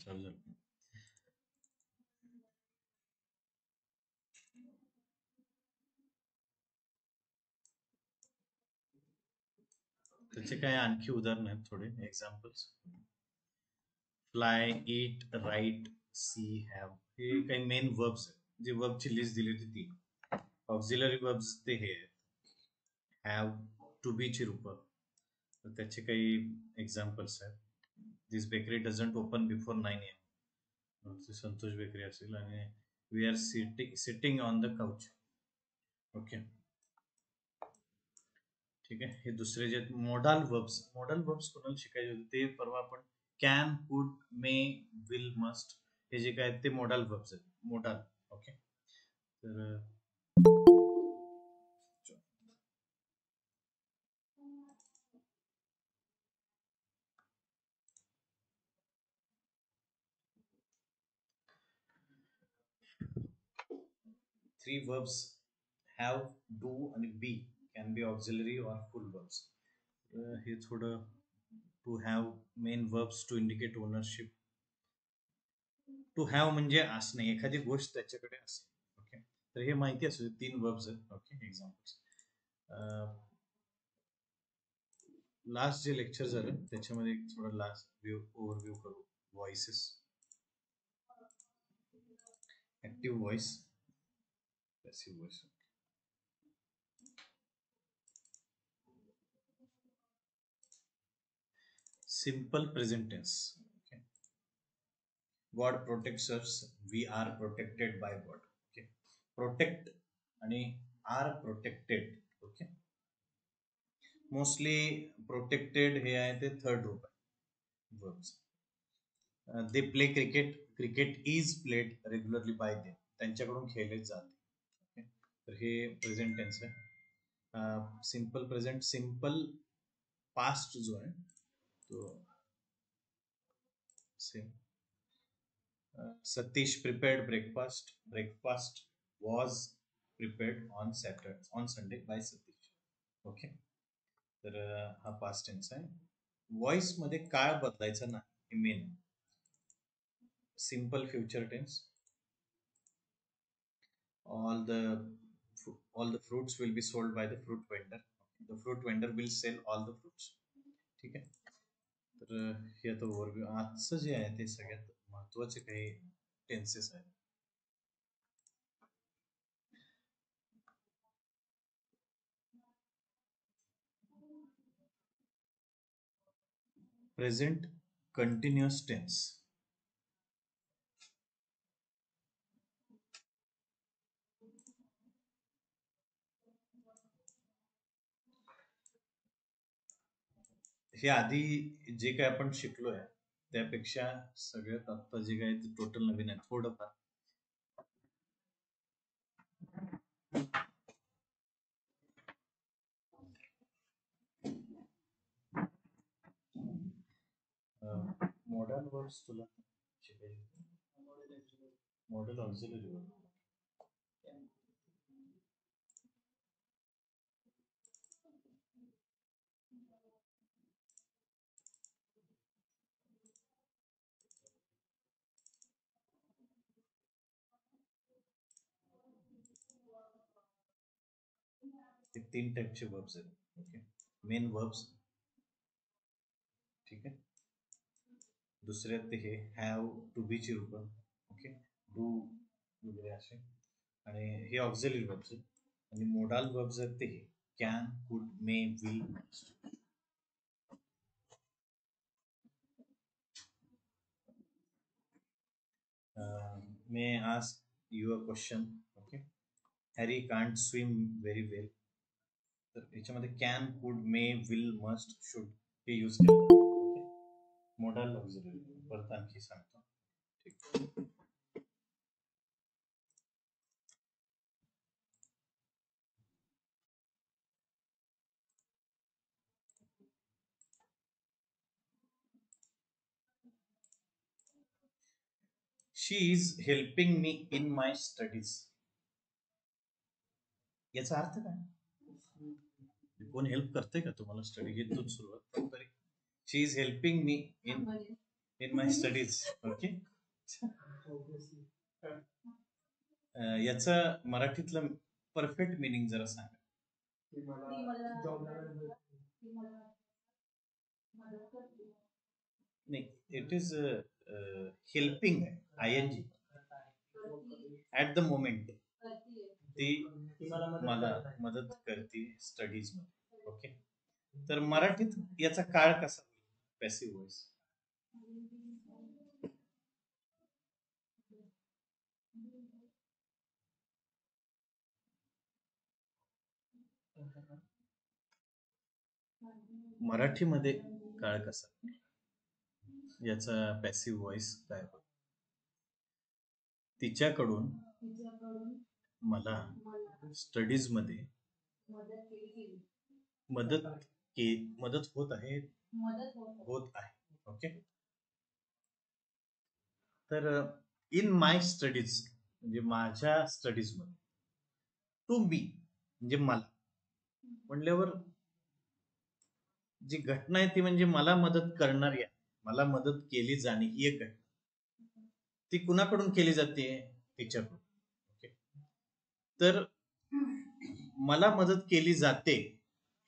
चालू झालं. त्याचे काय आणखी उदाहरण आहेत थोडे examples. Fly, eat, write, see, have हे काही मेन वर्ब्स आहेत. जी वर्बची लिस्ट दिली होती ती. ऑक्झिलरी वर्ब्स ते हे हॅव, टू बी ची रूप. तर त्याचे काही एक्झाम्पल्स आहेत. This bakery doesn't open before 9 AM. Santosh bakery असेल. आणि we are sitting on the couch. Okay, ठीक आहे. हे दुसरे जे मोडाल वर्ब्स कोणाला शिकायचे होते ते परवा आपण can, could, may, will, must हे जे काय ते मोडाल वर्ब्स आहेत. मोडाल. ओके, तर 3 verbs have, do आणि be can be auxiliary or full verbs. हे थोडं to have main verbs to indicate ownership. To have म्हणजे असणे, एखादी गोष्ट त्याच्याकडे असणे. ओके, तर हे माहिती असू दे. 3 verbs आहेत. Okay, examples. लास्ट जे लेक्चर झालं त्याच्यामध्ये थोडं लास्ट ओव्हरव्ह्यू करू. Voices, active voice, passive voice. Simple present tense. God protects us, we are protected by God. Okay, protect आणि are protected. Okay, mostly protected हे आहे ते थर्ड रूप आहे verbs. They play cricket, cricket is played regularly by them, त्यांच्याकडून खेळले जाते. Okay, तर हे प्रेझेंट टेन्स आहे. Simple present. सिंपल पास्ट जो आहे तो same. Satish prepared breakfast. Breakfast was prepared on Sunday by Satish. Okay, तर हा पास्ट टेन्स आहे. व्हॉइस मध्ये काळ बदलायचा नाही, main. Simple future tense. all the all the fruits will be sold by the fruit vendor. The fruit vendor will sell all the fruits. ठीक आहे. तर हे आता ओव्हरव्ह्यू. आजचं जे आहे ते सगळ्यात महत्वाचे काही टेन्सेस आहेत. Present continuous tense. हे आधी जे काय आपण शिकलोय त्यापेक्षा सगळ्यात आता जे काय ते टोटल नवीन आहे थोडंफार. मॉडर्न वर्ड्स तुला शिकायचे. Modal auxiliary word. हे 3 टाईपचे वर्ब्स आहेत. Okay, main verbs. ठीक आहे. दुसरे ते हे हॅव, टू बी ची रूप. ओके, डू वगैरे असे. आणि हे ऑक्झिलरी वर्ब्स आहेत. आणि मोडाल वर्ब्स आहेत ते हे can, could, may, will, must. May ask you a question. Okay, Harry can't swim very well. तर याच्यामध्ये can, could, may, will, must, should हे यूज केलं. Okay, modal auxiliary. परत आणखी सांगतो. ठीक. She is helping me in my studies. याचा अर्थ काय? कोण हेल्प करते का तुम्हाला स्टडी? घेतून सुरुवात तरी. She is helping me in my studies. Okay. याचं मराठीतलं परफेक्ट मिनिंग जरा सांगा. नाही, it is helping ING at the moment. ती मला मदत करते स्टडीज मध्ये. ओके. तर मराठीत याचा काळ कसा पॅसिव्ह व्हॉइस? मराठीमध्ये काळ कसा, याचा पॅसिव्ह व्हॉइस काय? तिच्याकडून मला स्टडीज मध्ये मदत होत आहे. ओके. तर इन माय स्टडीज म्हणजे माझ्या स्टडीज मध्ये, टू बी म्हणजे मला म्हणल्यावर जी घटना आहे ती म्हणजे मला मदत करणारी आहे, मला मदत केली जाणे ही एक घटना. ती कुणाकडून केली जाते? तिच्याकडून. ओके. तर मला मदत केली जाते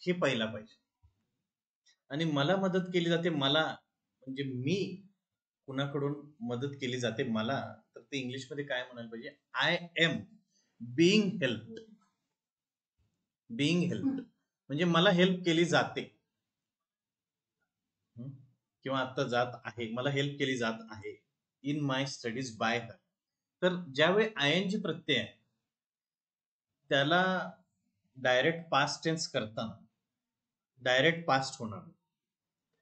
हे पहिला पाहिजे. आणि मला मदत केली जाते, मला म्हणजे मी कुणाकडून मदत केली जाते मला, तर ते इंग्लिशमध्ये काय म्हणायला पाहिजे? I am being helped. म्हणजे मला हेल्प केली जाते किंवा आता जात आहे, मला हेल्प केली जात आहे इन माय स्टडीज बाय हर. तर ज्यावेळी ING प्रत्यय आहे त्याला डायरेक्ट पास्ट टेन्स करताना डायरेक्ट पास्ट होणार,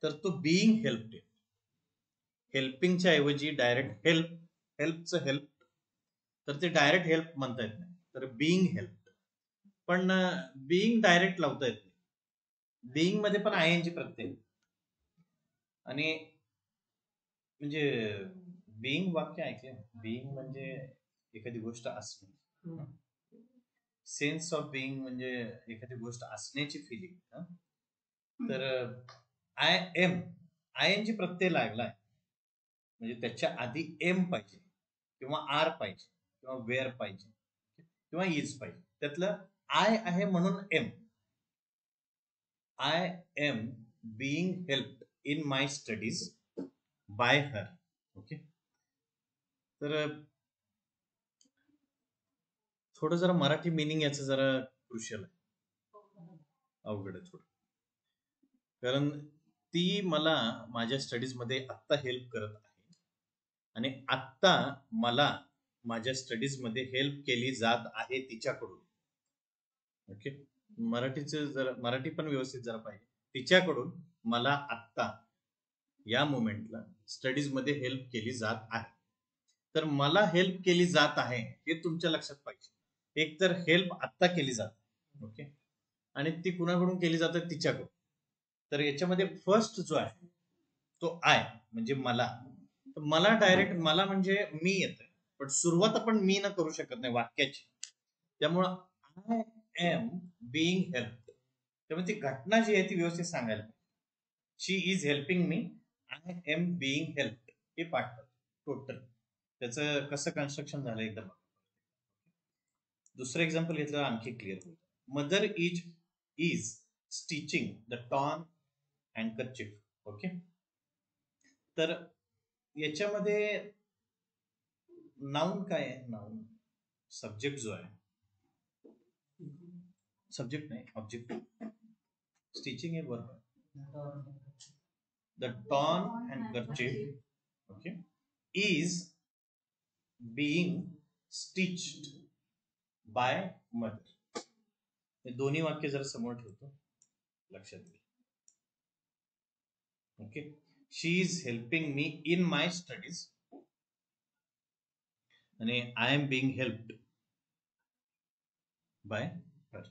तर तो बीइंग हेल्प्ड. हेल्पिंगच्या ऐवजी डायरेक्ट हेल्पचं हेल्प, तर ते डायरेक्ट हेल्प म्हणता येत नाही, तर बीइंग हेल्प. पण बीइंग डायरेक्ट लावता येत नाही. बीइंग मध्ये पण ING प्रत्यय. आणि म्हणजे बीइंग वाक्य ऐकले, बीइंग म्हणजे एखादी गोष्ट असणे, सेन्स ऑफ बीइंग म्हणजे एखादी गोष्ट असण्याची फिलिंग. तर ING प्रत्यय लागलाय म्हणजे त्याच्या आधी एम पाहिजे किंवा आर पाहिजे किंवा वेअर पाहिजे किंवा इज पाहिजे. त्यातलं आय आहे म्हणून am. I am being helped in my studies by her. Okay. तर थोडं जरा मराठी मिनिंग याचं जरा क्रुशियल आहे, अवघड आहे थोडं. कारण ती मला माझ्या स्टडीज मध्ये आत्ता हेल्प करत आहे आणि आत्ता मला माझ्या स्टडीज मध्ये हेल्प केली जात आहे तिच्याकडून. ओके. मराठी पण व्यवस्थित जरा पाहिजे. तिच्याकडून मला आत्ता या मोमेंटला स्टडीज मध्ये हेल्प केली जात आहे. तर मला हेल्प केली जात आहे हे तुमच्या लक्षात पाहिजे. एक तर हेल्प आत्ता केली जाते, ओके, आणि ती कुणाकडून केली जाते? तिच्याकडून. तर याच्यामध्ये फर्स्ट जो आहे तो आय म्हणजे मला. तर मला डायरेक्ट मला म्हणजे मी येतोय, पण सुरुवात आपण मी न करू शकत नाही वाक्याची. त्यामुळं आय एम बीइंग हेल्प्ड, त्यामुळे ती घटना जी आहे ती व्यवस्थित सांगायला पाहिजे. She is helping me, I am being helped, हे पाठ टोटल. त्याचं कसं कन्स्ट्रक्शन झालं एकदम. दुसरं एक्झाम्पल घेतलं आणखी क्लिअर होईल. Mother is stitching the torn handkerchief. Okay. तर याच्यामध्ये नाउन काय आहे? नाउन सब्जेक्ट जो आहे, सब्जेक्ट नाही ऑब्जेक्ट. स्टिचिंग हे verb. The torn handkerchief, okay, is being stitched by mother. हे दोन्ही वाक्य जर समोर ठेवतो लक्षात येईल. Okay. She is helping me in my studies आणि I am being helped by her.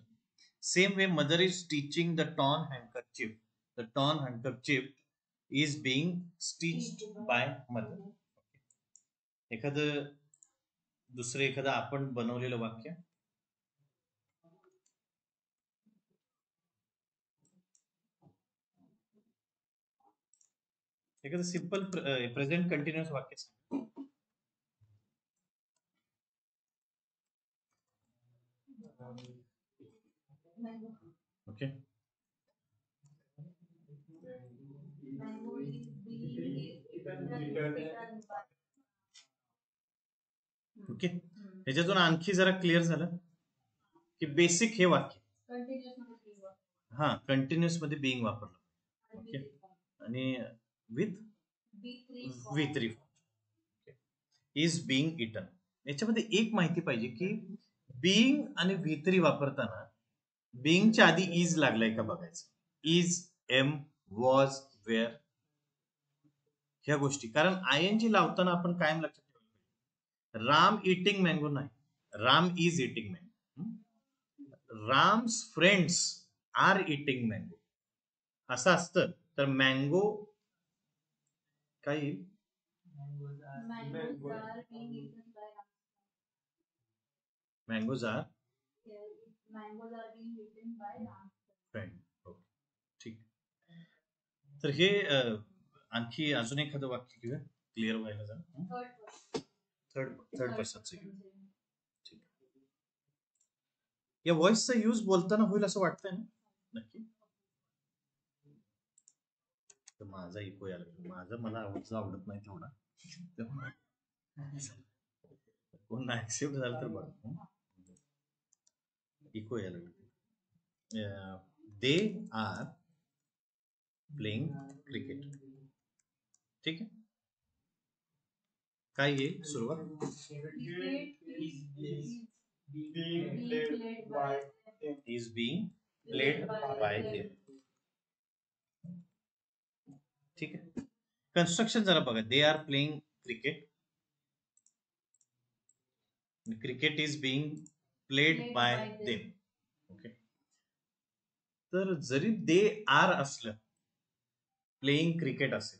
Same way mother is teaching the torn handkerchief. The torn handkerchief is being stitched by mother. एखादं आपण बनवलेलं वाक्य. एखादं सिंपल प्रेझेंट कंटिन्युअस वाक्य सांग. Okay. Okay, ह्याच्यातून आणखी जरा क्लिअर झालं की बेसिक हे वाक्य हा कंटिन्युअस मध्ये बिंग वापरलं. ओके, आणि with V3 is being eaten. याच्यामध्ये एक माहिती पाहिजे की बिंग आणि वी3 वापरताना बिंगच्या आधी इज लागलाय का बघायचं. इज, एम, वॉज, वेअर ह्या गोष्टी. कारण आय एन जी लावताना आपण कायम लक्षात ठेवलं, राम इटिंग मँगो नाही, Ram is eating mango. Ram's friends are eating mango असं असतं तर मँगो काय येईल. Mangoes are friend. ठीक. तर हे आणखी अजून एखादं वाक्य घेऊया क्लिअर व्हायला. जा थर्ड पर्सनचं घेऊ. ठीक. या व्हॉइसचा यूज बोलताना होईल असं वाटतंय ना नक्की. तर माझा इको यायला लागला. माझा मला आवाज आवडत नाही तेवढा. कोण ऍक्सेप्ट झालं तर बघ. इको यायला लागला. They are playing cricket. ठीक आहे. काय येईल सुरुवात. Is being played by them. ठीक आहे. कन्स्ट्रक्शन जरा बघा. They are playing cricket. Cricket is being played by them. Okay. तर जरी दे आर असलं, प्लेइंग क्रिकेट असेल,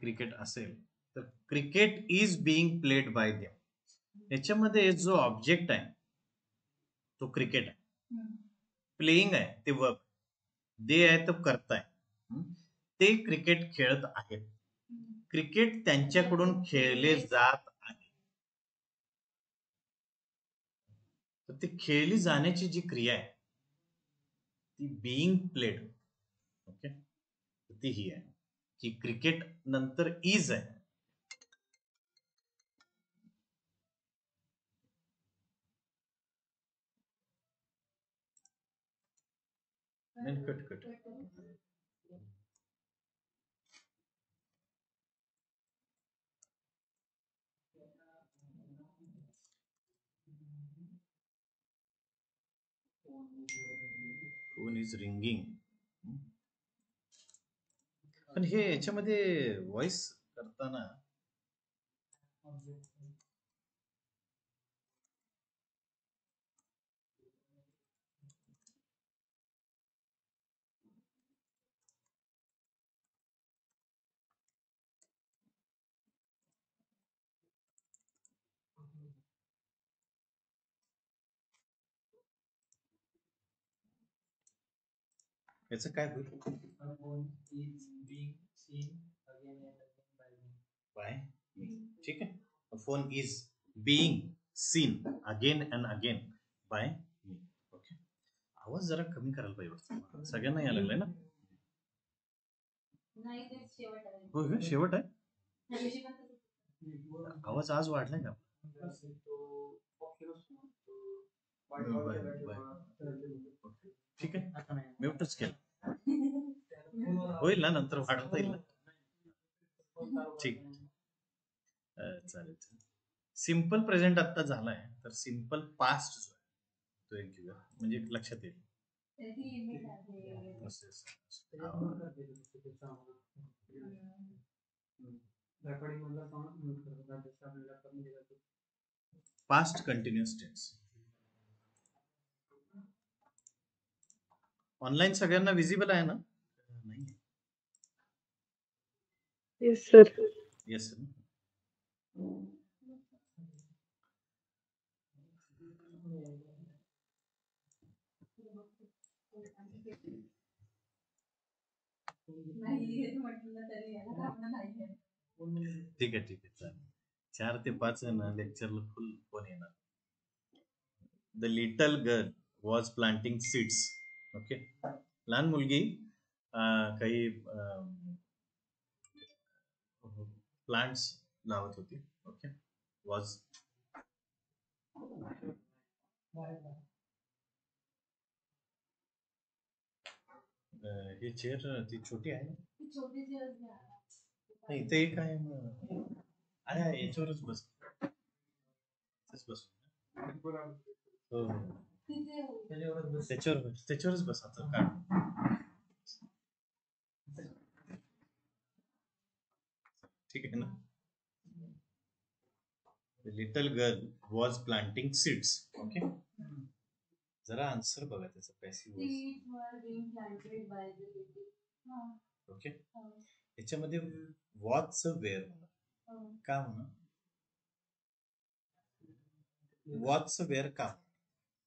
क्रिकेट असेल तर cricket is being played by them. याच्यामध्ये जो ऑब्जेक्ट आहे तो क्रिकेट आहे, प्लेइंग आहे ते वर्ब, दे आहे तो करताय, ते क्रिकेट खेळत आहेत. क्रिकेट त्यांच्याकडून खेळले जात आहे. तर ती खेळली जाण्याची जी क्रिया आहे ती बीइंग प्लेड. ओके, ती ही आहे की क्रिकेट नंतर इज आहे. Cut phone is ringing. पण हे याच्यामध्ये व्हॉइस करताना याचं काय होईल. बाय. ठीक आहे. Phone is being seen again and again by me. Okay. आवाज जरा कमी करायला पाहिजे. सगळ्यांना यायला लागलाय ना. होय का, शेवट आहे. आवाज आज वाढलाय का. ठीक आहे, म्यूटच केलं. होईल ना, नंतर वाढवता येईल ना. ठीक. चालेल. सिंपल प्रेझेंट आता झालाय तर सिंपल पास्ट जो आहे तो एक घेऊया म्हणजे लक्षात येईल. Past continuous tense. ऑनलाईन सगळ्यांना विजिबल आहे ना. नाही. Yes sir. Yes sir. ठीक आहे चालेल. 4 ते 5 लेक्चरला फुल कोण येणार. The little girl was planting seeds. Okay, लहान मुलगी काही प्लांट्स लावत होती. ओके, वॉज ही चेअर ती छोटी आहे ना. नाही इथे एक आहे अरे याच्यावरच बस बस. हो त्याच्यावरच बस आता काढ. ठीक आहे ना. Little girl was planting seeds. Okay, जरा आन्सर बघा त्याचा पॅसिव्ह वॉइस. ओके, याच्यामध्ये वॉच वेअर का म्हणा, वॉच वेअर का,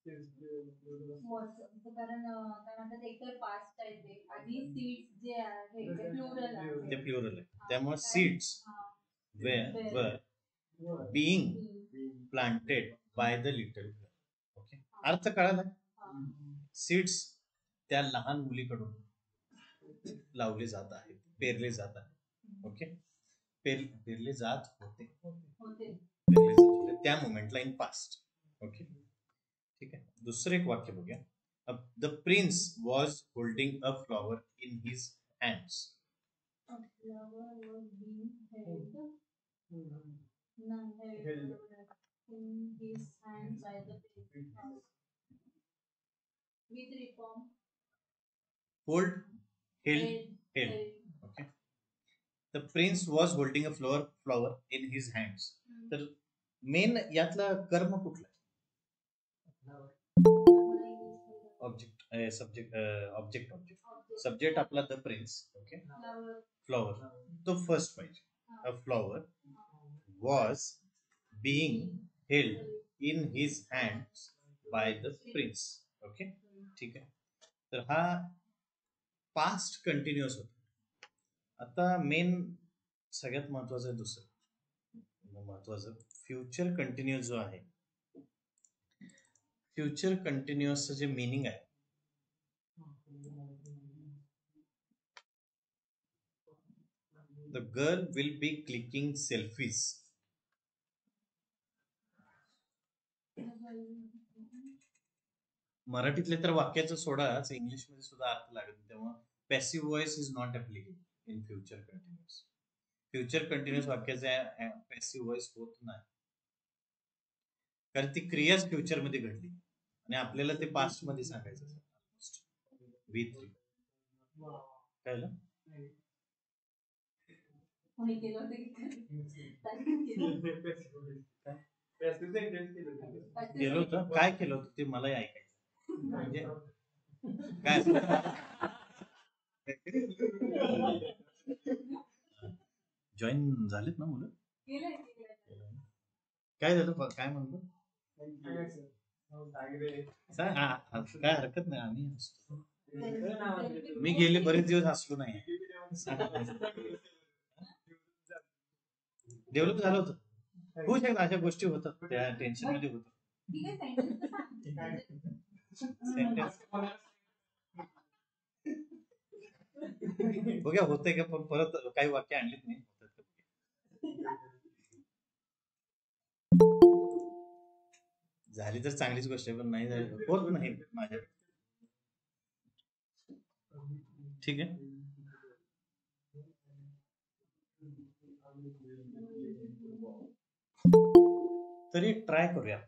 कारण काय म्हणतात एकतर पास्ट आहे ते आणि सीड्स जे आहे ते प्लुरल आहे त्यामुळे seeds were being planted by the little girl. Okay, अर्थ कळाला. सीड्स त्या लहान मुलीकडून लावले जात आहेत, पेरले जात आहेत. ओके, पेरले जात होते त्या मोमेंटला इन पास्ट. ओके, ठीक आहे. दुसरं एक वाक्य बघूया. The prince was holding a flower in his hands. Hold, held. Okay. The prince was holding a flower in his hands. तर मेन यातला कर्म कुठला? ऑब्जेक्ट सब्जेक्ट आपला द प्रिन्स. ओके, फ्लॉवर तो फर्स्ट पाहिजे. A flower was being held in his hands by the prince. Okay, ठीक आहे. तर हा पास्ट कंटिन्युअस होता. आता मेन सगळ्यात महत्वाचं आहे दुसरं महत्वाचं फ्युचर कंटिन्युअस जो आहे. फ्युचर कंटिन्युअसचं जे मिनिंग आहे, the girl will be clicking selfies. मराठीतले तर वाक्याचं सोडाच, इंग्लिशमध्ये सुद्धा अर्थ लागत. तेव्हा passive voice is not applicable in future continuous. Future continuous वाक्याचा पॅसिव्ह वॉइस होत नाही, कारण ती क्रियाच फ्युचर मध्ये घडली आणि आपल्याला ते पास्ट मध्ये सांगायचं. V3 कळलं? केलं होतं, काय केलं होतं ते मलाही ऐकायचं. म्हणजे काय जॉईन झालेत ना मुलं? काय झालं, काय म्हणतो? काय हरकत नाही, आम्ही हसतो. मी गेले बरेच दिवस हसलो नाही. डेव्हलप झालं होतं. होऊ शकतं, अशा गोष्टी होतात, त्या टेन्शन मध्ये होतं. बघा होतंय का, पण परत काही वाक्य आणलीत नाही. झाली तर चांगलीच गोष्ट आहे, पण नाही झाली होत नाही माझ्या. ठीक आहे, तरी ट्राय करूया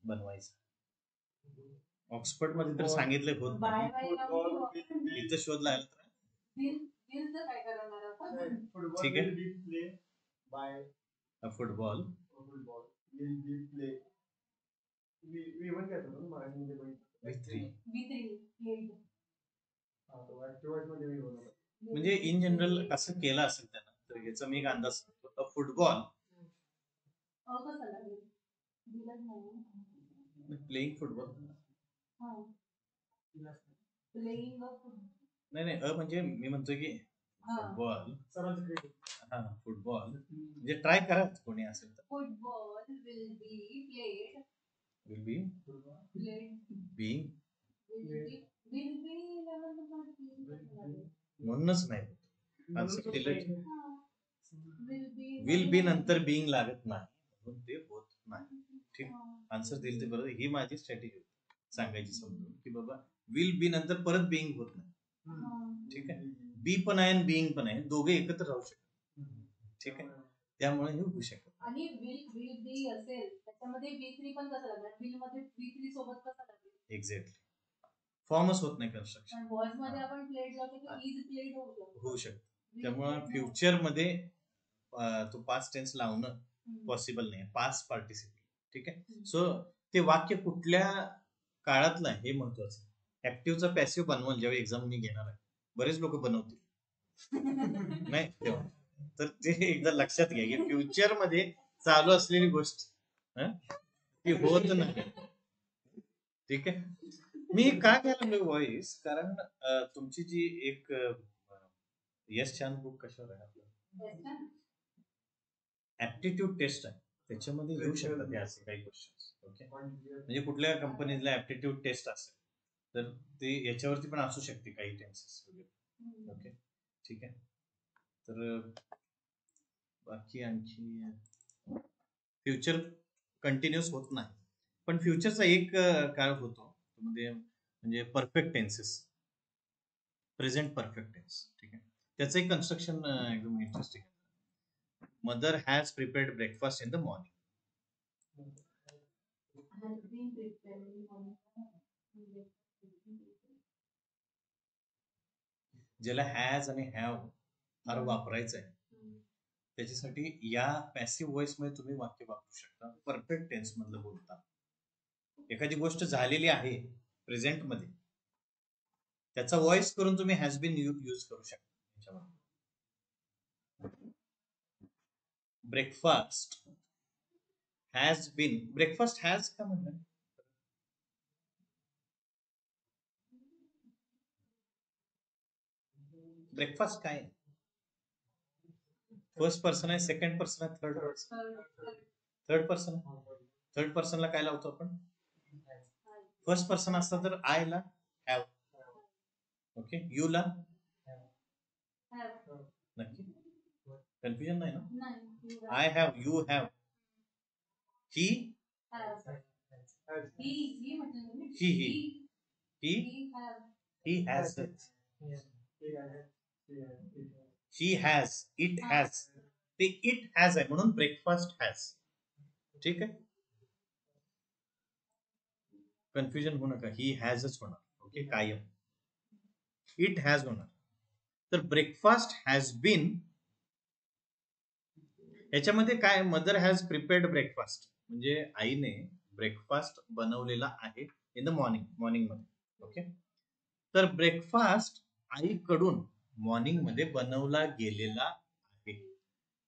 बनवायचं. ऑक्सफर्ड मध्ये तर सांगितलंय होत नाही, इथं शोध लागला तर ठीक आहे. फुटबॉल म्हणजे इन जनरल असं केलं असेल त्यानं, तर याचा मी एक अंदाज सांगतो. फुटबॉल प्लेइंग फुटबॉल नाही, म्हणजे मी म्हणतोय की फुटबॉल हा फुटबॉल म्हणजे ट्राय करा कोणी असेल तर. Football will be played will be being म्हणूनच नाही आन्सर दिलं. विल बी नंतर बीइंग लागत नाही म्हणून ते होत नाही. ठीक आन्सर दिलं ते बरोबर. ही माझी स्ट्रॅटेजी सांगायची समजून की बाबा विल बी नंतर परत बीइंग होत नाही. ठीक आहे. बी पण आहे आणि बीइंग पण आहे दोघे एकत्र राहू शकतात. ठीक आहे. त्यामुळे हे होऊ शकत. आणि विल बी असेल त्याच्यामध्ये बी थ्री पण कसं लागणार विल मध्ये बी थ्री सोबत कसं लागेल. एक्झॅक्टली फॉर्मच होत नाही कन्स्ट्रक्शन. वॉइस मध्ये आपण प्लेड लावतो की इज प्लेड होऊ शकतो. त्यामुळे फ्युचर मध्ये तो पास्ट टेन्स लावणं पॉसिबल नाही. Past participle. ठीक आहे. सो ते वाक्य कुठल्या काळातलं आहे हे महत्वाचं. ऍक्टिव्हचा पॅसिव्ह बनवाल जेव्हा एक्झाम मी घेणार आहे बरेच लोक बनवतील नाही तेव्हा तर ते एकदा लक्षात घ्या की फ्युचर मध्ये चालू असलेली गोष्ट ती होत नाही. ठीक आहे. मी का घ्यायला व्हॉइस कारण तुमची जी एक यश छान बुक कशावर आहे आपलं ऍप्टिट्यूड टेस्ट आहे त्याच्यामध्ये येऊ शकतात हे असे काही क्वेश्चन. ओके म्हणजे कुठल्या कंपनीला ऍप्टिट्यूड टेस्ट असेल तर ते याच्यावरती पण असू शकते काही टेन्सेस वगैरे. ओके ठीक आहे. तर बाकी आणखी फ्युचर कंटिन्युअस होत नाही पण फ्युचरचा एक काळ होतो म्हणजे perfect tenses present perfect tense. ठीक आहे. त्याचं एक कन्स्ट्रक्शन एकदम interesting. Mother has prepared breakfast in the morning. ज्याला हॅज आणि हॅव फार वापरायचं आहे त्याच्यासाठी या पॅसिव्ह व्हॉइस मध्ये तुम्ही वाक्य वापरू शकता. परफेक्ट टेन्स मधलं बोलता एखादी गोष्ट झालेली आहे प्रेझेंट मध्ये त्याचा व्हॉइस करून तुम्ही हॅज बीन यूज करू शकता. Breakfast has been breakfast has का म्हणलं ब्रेकफास्ट काय फर्स्ट पर्सन आहे सेकंड पर्सन आहे थर्ड पर्सनला काय लावतो आपण फर्स्ट पर्सन असतं तर आय ला हॅव. ओके यू ला नक्की कन्फ्युजन नाही ना. I have you have he has she has it has ते इट हॅज आहे म्हणून ब्रेकफास्ट हॅज. ठीक आहे. कन्फ्युजन होऊ नका. ही हॅजच होणार. ओके कायम इट हॅज होणार. तर ब्रेकफास्ट हॅज बीन याच्यामध्ये काय मदर हॅज प्रिपेअर्ड ब्रेकफास्ट म्हणजे आईने ब्रेकफास्ट बनवलेला आहे इन द मॉर्निंग मध्ये. ओके तर ब्रेकफास्ट आईकडून मॉर्निंग मध्ये बनवला गेलेला आहे.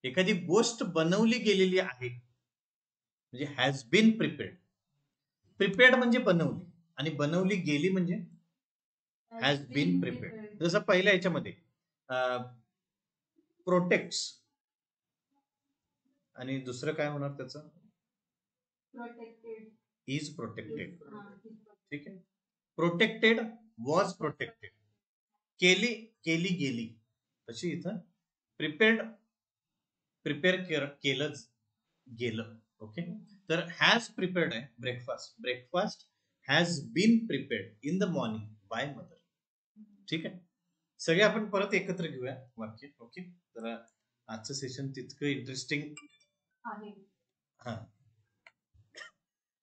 एखादी गोष्ट बनवली गेलेली आहे म्हणजे हॅज बीन प्रिपेअर्ड. प्रिपेअर्ड म्हणजे बनवली आणि बनवली गेली म्हणजे हॅज बीन प्रिपेअर्ड. जसं पहिल्या याच्यामध्ये प्रोटेक्ट्स आणि दुसरं काय होणार त्याचं इज प्रोटेक्टेड. ठीक आहे. प्रोटेक्टेड वॉज प्रोटेक्टेड केली गेली तशी इथं प्रिपेअर केलंच गेलं. ओके तर हॅज प्रिपेअर्ड आहे breakfast has been prepared in the morning by mother. ठीक आहे. सगळे आपण परत एकत्र घेऊया वाक्य. ओके तर आजचं सेशन तितकं इंटरेस्टिंग आहे. हा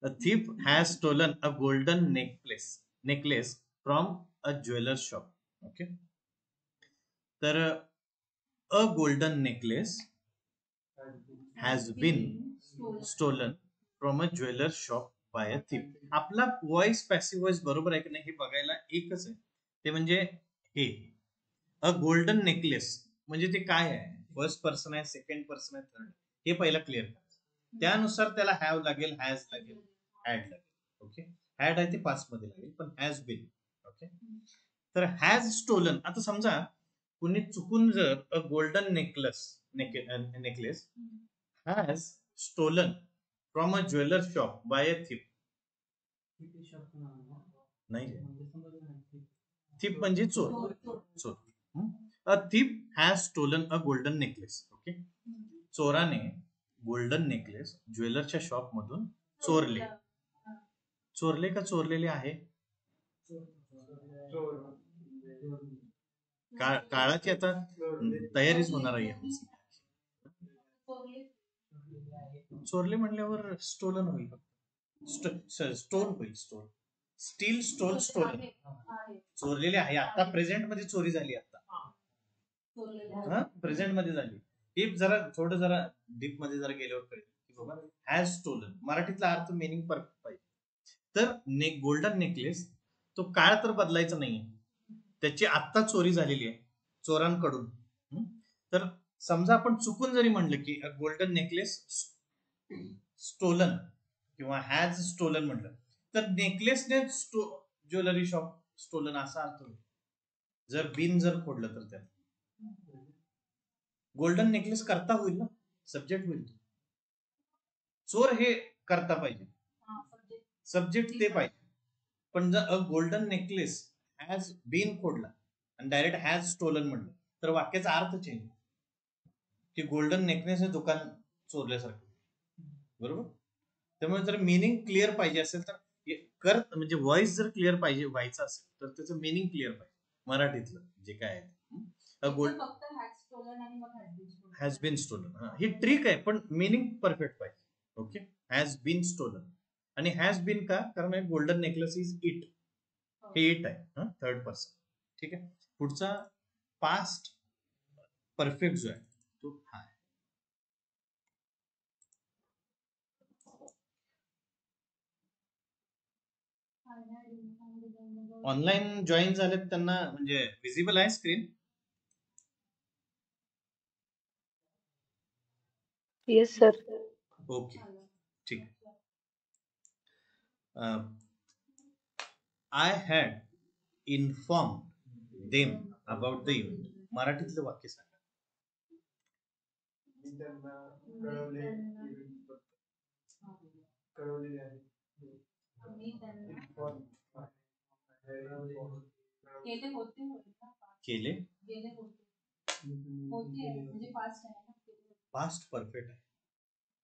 A thief has stolen a golden necklace from a jeweler's shop. Okay. तर a golden necklace has been stolen from a jeweler's shop by a thief. आपला व्हॉइस पॅसिव्ह व्हॉइस बरोबर आहे की नाही हे बघायला एकच आहे ते म्हणजे हे अ गोल्डन नेकलेस म्हणजे ते काय आहे फर्स्ट पर्सन आहे सेकंड पर्सन आहे थर्ड हे पहिला क्लिअर करा. त्यानुसार त्याला हॅव लागेल हॅज लागेल हॅड लागेल. ओके हॅड आहे ते पास्ट मध्ये लागेल पण हॅज बीन. ओके तर हॅज स्टोलन आता समजा कुणी चुकून जर a golden necklace has stolen from a jeweller shop by a thief. नाही, थिप म्हणजे चोर. चोर. A thief has stolen a golden necklace. Okay, चोराने गोल्डन नेकलेस ज्वेलरच्या शॉप मधून चोरले. चोरले का चोरलेले आहे? काळाची आता तयारीच होणार आहे. चोरले म्हणल्यावर स्टोलन होईल. स्टोल होईल. Stole, steal, stole, stolen. चोरलेले आहे. आता प्रेझेंट मध्ये चोरी झाली. आता प्रेझेंट मध्ये झाली. डीप जरा डीप मध्ये जरा गेल्यावर कळेल की बाबा हॅज स्टोलन मराठीतला अर्थ मिनिंग परफेक्ट पाहिजे. तर गोल्डन नेकलेस तो काळ तर बदलायचा नाहीये, त्याची आत्ता चोरी झालेली आहे चोरांकडून. तर समजा आपण चुकून जरी म्हणलं की गोल्डन नेकलेस स्टोलन किंवा हॅज स्टोलन म्हटलं तर नेकलेसने ज्वेलरी शॉप स्टोलन असा अर्थ होईल. जर बिन जर खोडलं तर त्यात गोल्डन नेकलेस करता होईल ना, सब्जेक्ट होईल. चोर हे करता पाहिजे, सब्जेक्ट ते पाहिजे. पण जर a golden necklace has been खोडला आणि डायरेक्ट हॅज स्टोलन म्हणलं तर वाक्याचा अर्थ चेंज, की गोल्डन नेकलेस हे दुकान चोरल्यासारखं. बरोबर. त्यामुळे जर मिनिंग क्लिअर पाहिजे असेल तर म्हणजे व्हॉइस जर क्लिअर पाहिजे व्हायचं असेल तर त्याचं मिनिंग क्लिअर पाहिजे मराठीतलं जे काय आहे. हॅज बीन स्टोलन ही ट्रिक आहे, पण मिनिंग परफेक्ट पाहिजे. Okay, has been stolen. आणि हॅज बीन का, कारण गोल्डन नेकलेस इज इट, हे इट आहे, थर्ड पर्सन. ठीक आहे. पुढचा पास्ट परफेक्ट जो आहे तो हा आहे. ऑनलाईन जॉईन झालेत त्यांना म्हणजे विजिबल आहे स्क्रीन? Yes sir. ओके, ठीक आहे. I had inform them about the event. मराठीतलं वाक्य सांगा. केले. पास्ट परफेक्ट आहे,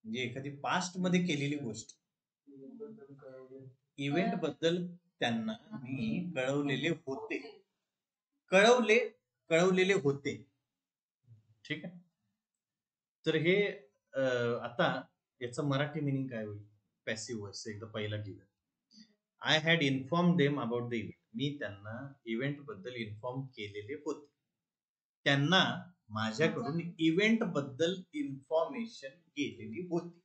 म्हणजे एखादी पास्ट मध्ये केलेली गोष्ट. इव्हेंट बद्दल त्यांना मी कळवलेले होते. कळवलेले होते. ठीक आहे. तर हे आता याचं मराठी मिनिंग काय होईल? पॅसिव्ह व्हॉइस एकदा पहिला केलं. I had inform them about the event. मी त्यांना इव्हेंट बद्दल इन्फॉर्म केलेले होते. त्यांना माझ्याकडून इव्हेंट बद्दल इन्फॉर्मेशन केलेली होती,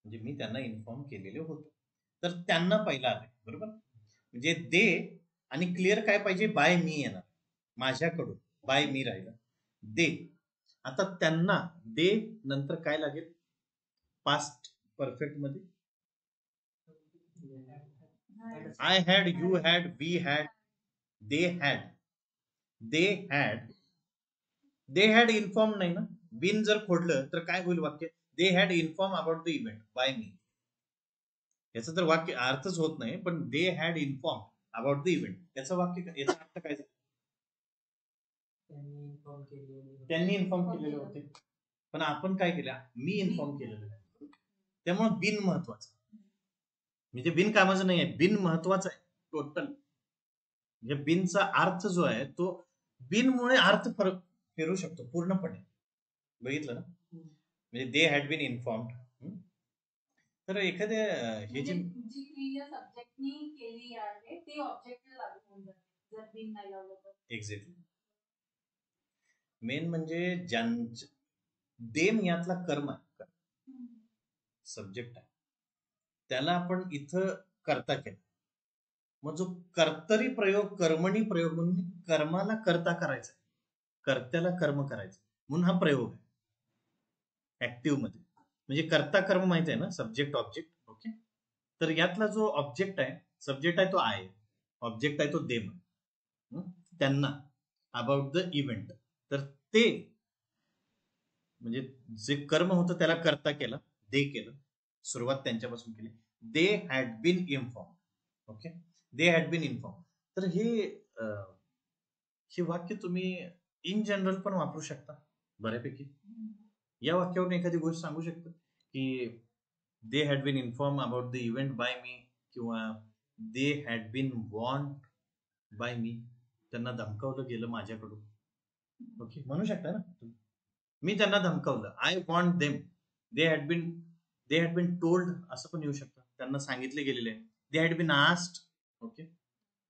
म्हणजे मी त्यांना इन्फॉर्म केलेले होते. तर त्यांना पहिला आले. बरोबर. म्हणजे दे आणि क्लिअर काय पाहिजे, बाय मी येणार. माझ्याकडून बाय मी राहिलं दे. आता त्यांना दे नंतर काय लागेल पास्ट परफेक्ट मध्ये? I had, you had, we had, they had. They had inform नाही ना, बिन जर खोडलं तर काय होईल वाक्य? They had inform about the event by me. याचं तर वाक्य अर्थच होत नाही, पण they had inform about the event याचा वाक्य याचा अर्थ काय झाला? त्यांनी इन्फॉर्म केलेले होते. पण आपण काय केलं? मी इन्फॉर्म केलेलं. त्यामुळे बिन महत्वाचं, म्हणजे बिन कामाचं नाही आहे, बिन महत्वाचं आहे टोटल. म्हणजे बिनचा अर्थ जो आहे तो बिनमुळे अर्थ फिरू शकतो पूर्णपणे. बघितलं ना, म्हणजे दे हॅड बीन इन्फॉर्म्ड. तर एखाद्या हे जी क्रिया सब्जेक्टनी केली आहे ते ऑब्जेक्टला लागू होऊन जाते जर बिन नाही लावलं तर. एक्झॅक्टली. मेन म्हणजे देम यातला कर्म आहे, सब्जेक्ट आहे, त्याला आपण इथं कर्ता केलं. मग जो कर्तरी प्रयोग, कर्मणी प्रयोग म्हणून कर्माला कर्ता करायचा, कर्त्याला कर्म करायचं म्हणून हा प्रयोग आहे ऍक्टिव्ह मध्ये. म्हणजे कर्ता कर्म माहिती आहे ना, सब्जेक्ट ऑब्जेक्ट. ओके. तर यातला जो ऑब्जेक्ट आहे, सब्जेक्ट आहे तो आहे, ऑब्जेक्ट आहे तो देम. त्यांना अबाउट द इव्हेंट. तर ते म्हणजे जे कर्म होतं त्याला कर्ता केलं, दे केलं, सुरुवात त्यांच्यापासून केली. They had been inform. Okay, they had been inform. तर हे वाक्य तुम्ही इन जनरल पण वापरू शकता बऱ्यापैकी. या वाक्यावरून एखादी गोष्ट सांगू शकता की they had been inform about the event by me, किंवा they had been warned by me, त्यांना धमकावलं गेलं माझ्याकडून. ओके, म्हणू शकता ना, मी त्यांना धमकावलं, I warned them. They had been told असं पण येऊ शकतं, त्यांना सांगितले गेलेले. They had been asked. Okay,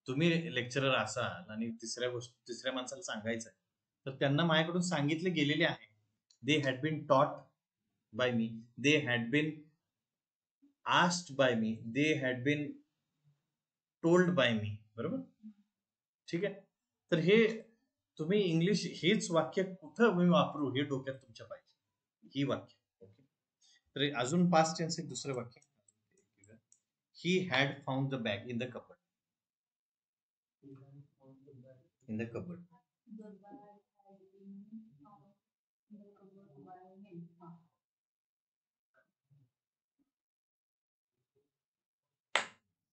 तुम्ही लेक्चरर असाल आणि तिसऱ्या माणसाला सांगायचं आहे, तर त्यांना माझ्याकडून सांगितले गेलेले आहे. They had been taught by me, they had been asked by me, they had been told by me. बरोबर, ठीक आहे. तर हे तुम्ही इंग्लिश हेच वाक्य कुठं मी वापरू हे डोक्यात तुमच्या पाहिजे, ही वाक्य. ओके, तर अजून पास्ट टेन्स एक दुसरं वाक्य. He had found the bag in the cupboard. In the cupboard.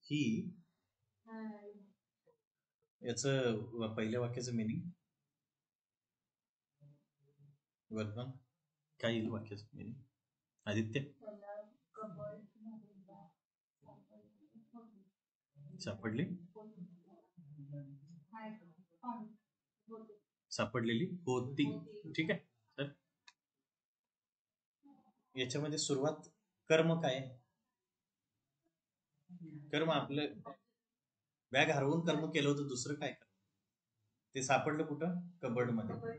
ही याचं पहिल्या वाक्याचं मिनिंग वर्धन काय येईल वाक्याचं मिनिंग? आदित्य, सापडली, सापडलेली होती. ठीक आहे. तर याच्यामध्ये सुरुवात कर्म काय? कर्म आपलं बॅग हरवून कर्म केलं होतं, दुसरं काय? ते सापडलं कुठं? कबर्ड मध्ये.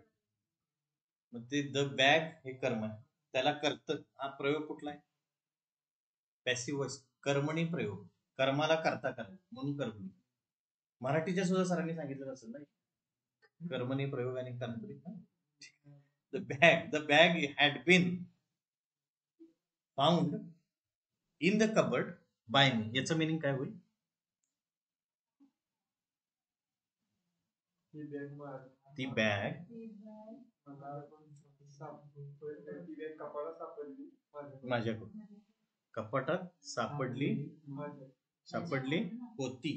मग ते द बॅग हे कर्म आहे, त्याला करत हा प्रयोग कुठला आहे? पॅसिव्ह वॉइस, कर्मणी प्रयोग, कर्माला करता कर्म म्हणून कर्मणी. मराठीच्या सुद्धा सरांनी सांगितलं असेल ना, कर्मणी प्रयोग आणि कर्मणी. The bag had been found in the cupboard by me, याचं मिनिंग काय होईल? ती बॅग माझ्याकडून कपाटात सापडली होती.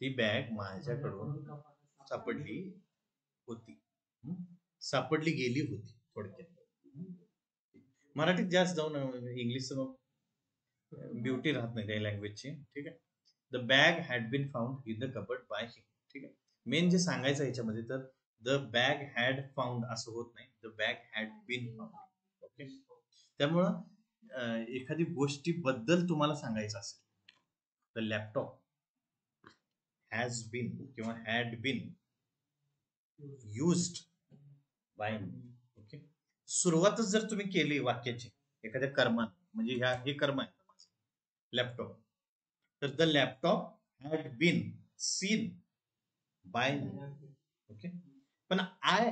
ती बॅग माझ्याकडून सापडली होती, सापडली गेली होती थोडक्यात. मराठीत जास्त जाऊन इंग्लिशचं मग ब्युटी राहत नाही त्या लँग्वेजची. ठीक आहे. The bag had been found in the cupboard by him. ठीक आहे. मेन जे सांगायचं याच्यामध्ये, तर द बॅग हॅड फाउंड असं होत नाही, the bag had been found. Okay, त्यामुळं एखादी गोष्टीबद्दल तुम्हाला सांगायचं असेल, द लॅपटॉप हॅज बीन किंवा had been used by me. Okay, सुरुवातच जर तुम्ही केली वाक्याची एखाद्या कर्मात, म्हणजे हे कर्म आहे लॅपटॉप, तर the laptop had been seen by me. Okay, पण I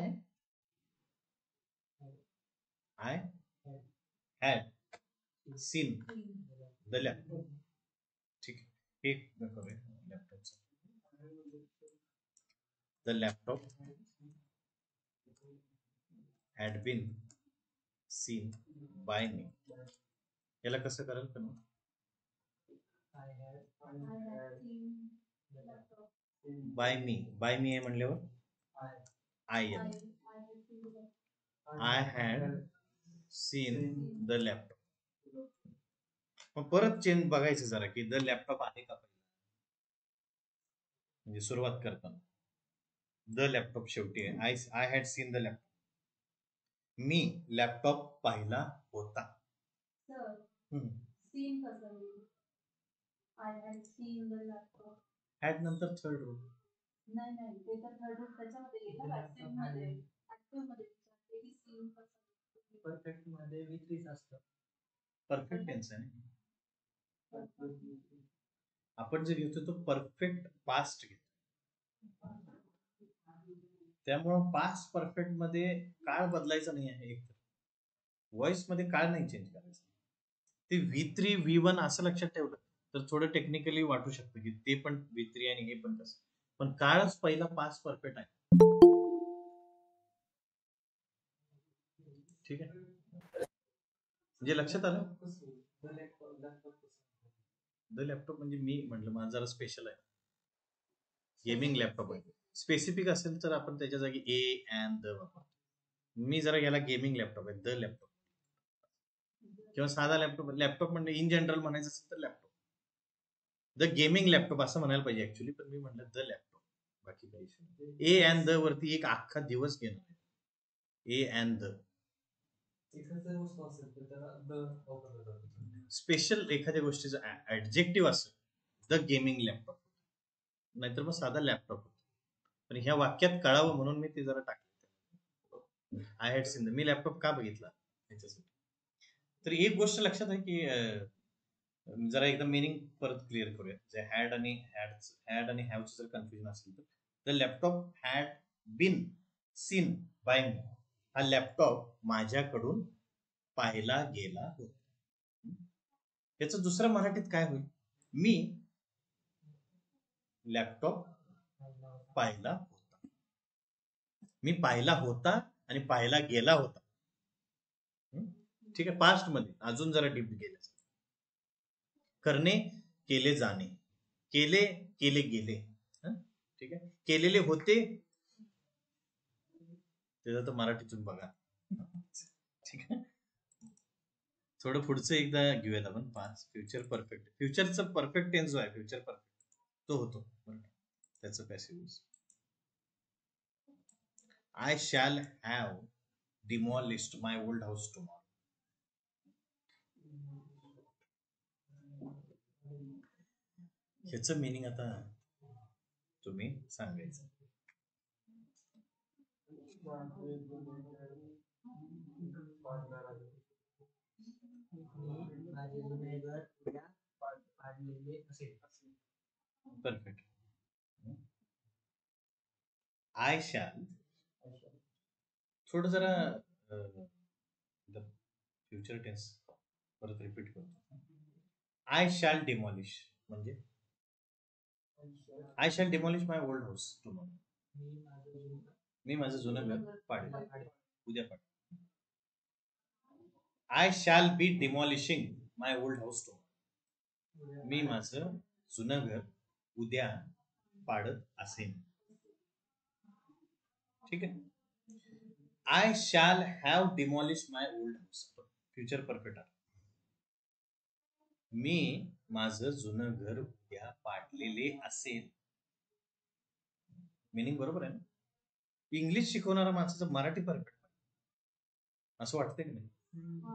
had seen the laptop. ठीक आहे, एक करूया लॅपटॉपचं. The laptop had been seen by me. याला कसं कराल पण? बाय मी आहे म्हणल्यावर I had seen the laptop. मग परत चेंज बघायचं जरा की द लॅपटॉप आहे का पहिला, म्हणजे सुरुवात करताना द लॅपटॉप शेवटी आहे. I had seen the laptop, me laptop पाहिला होता. हॅड नंतर थर्ड रूल. नाही, ते तर थर्ड रूल त्याच्यामध्ये येईल, परफेक्ट मध्ये विथ्रीच असतं. परफेक्ट टेन्स आहे. आपण जे घेतो तो परफेक्ट पास्ट घेतो, त्यामुळं पास्ट परफेक्ट मध्ये काळ बदलायचा नाही आहे. एक व्हॉइस मध्ये काळ नाही चेंज करायचं. ते V3 V1 असं लक्षात ठेवलं तर थोडं टेक्निकली वाटू शकतं की ते पण V3 आणि हे पण कसं. पण काळच पहिला पास परफेक्ट आहे. ठीक आहे, म्हणजे लक्षात आलं. द लॅपटॉप म्हणजे मी म्हटलं माझं जरा स्पेशल आहे, गेमिंग लॅपटॉप आहे. स्पेसिफिक असेल तर आपण त्याच्या जागी ए अँड द वापरतो. मी जरा याला गेमिंग लॅपटॉप आहे, द लॅपटॉप. किंवा साधा लॅपटॉप, लॅपटॉप म्हणजे इन जनरल म्हणायचं असेल तर लॅपटॉप, द गेमिंग लॅपटॉप असं म्हणायला पाहिजे ऍक्च्युली, पण मी म्हटलं द लॅपटॉप. बाकी काही ए अँड द वरती एक अख्खा दिवस घेणार. ए अँड द स्पेशल एखाद्या गोष्टीचं ऍडजेक्टिव्ह असेल द गेमिंग लॅपटॉप, नाहीतर मग साधा लॅपटॉप. पण ह्या वाक्यात कळावं म्हणून मी ते जरा टाकलं. I had scene, me laptop का बघितला त्याच्यासाठी. तर एक गोष्ट लक्षात आहे की जरा एकदम मिनिंग परत क्लिअर करूया. जे हॅड आणि हॅवचं जर कन्फ्युजन असेल तर the laptop had been seen by me. हा लॅपटॉप माझ्याकडून पाहिला गेला होता. याचं दुसरं मराठीत काय होईल? मी लॅपटॉप पाहिला होता. मी पाहिला होता आणि पाहिला गेला होता. ठीक आहे, पास्ट मध्ये अजून जरा डीप गेले. करणे, केले जाणे, केले, केले गेले. ठीक आहे, केलेले होते, त्याचं तर मराठीतून बघा. ठीक आहे, थोडं पुढचं एकदा घेऊयात आपण. Past, future perfect. फ्युचरचा परफेक्ट टेन्स जो आहे फ्युचर परफेक्ट तो होतो त्याचं passive. I shall have demolished my old house tomorrow. ह्याचं मिनिंग आता तुम्ही सांगायचं. परफेक्ट. आय शॅल, थोडं जरा फ्युचर टेन्स परत रिपीट करतो. आय शॅल डिमॉलिश म्हणजे I shall demolish my old house tomorrow. मी माझं जुनं घर पाडेल उद्या पाडेल. I shall be demolishing my old house tomorrow. मी माझं जुनं घर उद्या पाडत असेन. ठीक आहे, I shall have demolish my old house, future perfect आहे. मी माझं जुनं घर उद्या पाडलेले असेल. मिनिंग बरोबर आहे ना? इंग्लिश शिकवणारा माणसाचं मराठी परफेक्ट असं वाटतंय की नाही?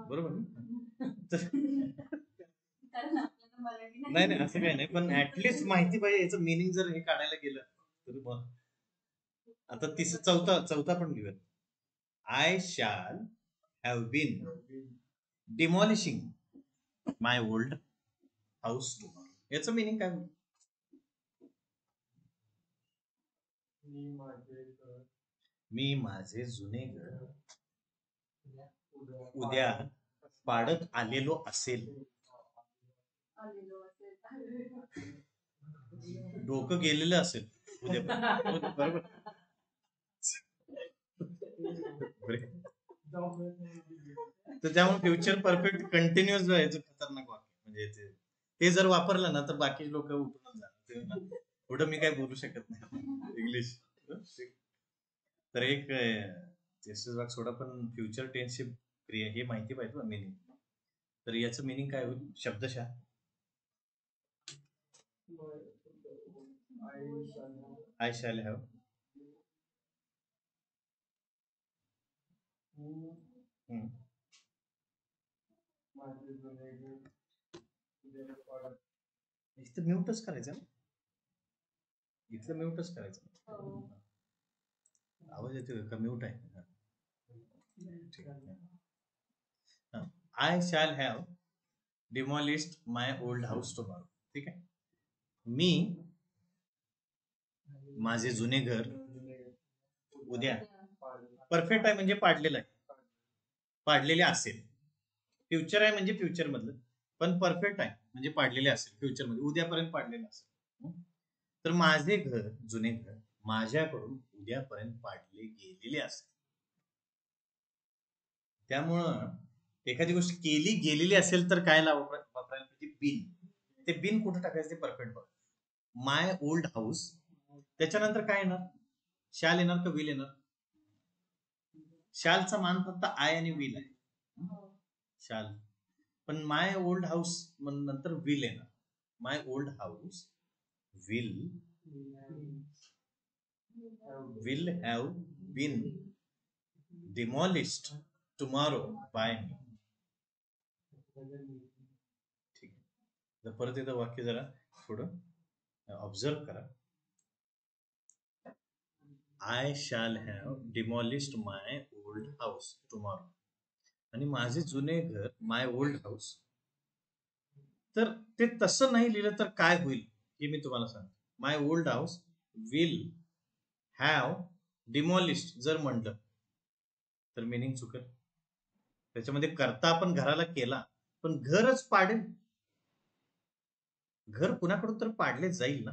बरोबर नाही नाही असं काही नाही, पण ऍटलिस्ट माहिती पाहिजे याचं मिनिंग. जर हे काढायला गेलं तर मग आता चौथा पण घेऊयात. I shall have been demolishing my old house tomorrow. याचं मिनिंग काय? मी माझे जुने घर उद्या पाडत आलेलो असेल. डोकं गेलेलं असेल उद्या. बरोबर. तर त्यामुळे फ्युचर परफेक्ट कंटिन्युअस जायचं खतरनाक वाक्य. म्हणजे ते जर वापरलं ना तर बाकी लोक उठून जातात. पुढं मी काय बोलू शकत नाही इंग्लिश. तर एक वाक सोडा, पण फ्युचर टेन्सची क्रिया हे माहिती पाहिजे मिनिंग. तर याचं मिनिंग काय होईल शब्दशः? आय शॅल हॅव इथं म्यूटच करायचं ना, इथलं म्यूटच करायचं. आवाज येतोय का? म्यूट आहे. I shall have demolished my old house tomorrow. ठीक आहे, मी माझे जुने घर उद्या, परफेक्ट आहे म्हणजे पाडलेलं आहे, पाडलेले असेल. फ्युचर आहे म्हणजे फ्युचर मधलं, पण परफेक्ट आहे म्हणजे पाडलेले असेल फ्युचर मध्ये, उद्यापर्यंत पाडलेलं असेल. तर माझे घर, जुने घर माझ्याकडून उद्यापर्यंत पाडले गेलेले असेल. त्यामुळं एखादी गोष्ट केली गेलेली असेल तर काय वापरायला पाहिजे? बिन. ते बिन कुठे टाकायचं ते परफेक्ट बघ. माय ओल्ड हाऊस, त्याच्यानंतर काय येणार? शाल येणार का विल येणार? शालचा मान फक्त आय आणि विल आहे. शाल. पण माय ओल्ड हाऊस नंतर विल येणार. My old house will have been demolished tomorrow by me. ठीक आहे. परत एकदा वाक्य जरा थोडं ऑब्झर्व करा. I shall have demolished my old house tomorrow. आणि माझे जुने घर, माय ओल्ड हाऊस. तर ते तसं नाही लिहिलं तर काय होईल हे मी तुम्हाला सांगतो. माय ओल्ड हाऊस विल हॅव डिमॉलिश्ड जर म्हटलं तर मिनिंग चुकेल. त्याच्यामध्ये करता आपण घराला केला, पण घरच पाडेल. घर कुणाकडून तर पाडले जाईल ना.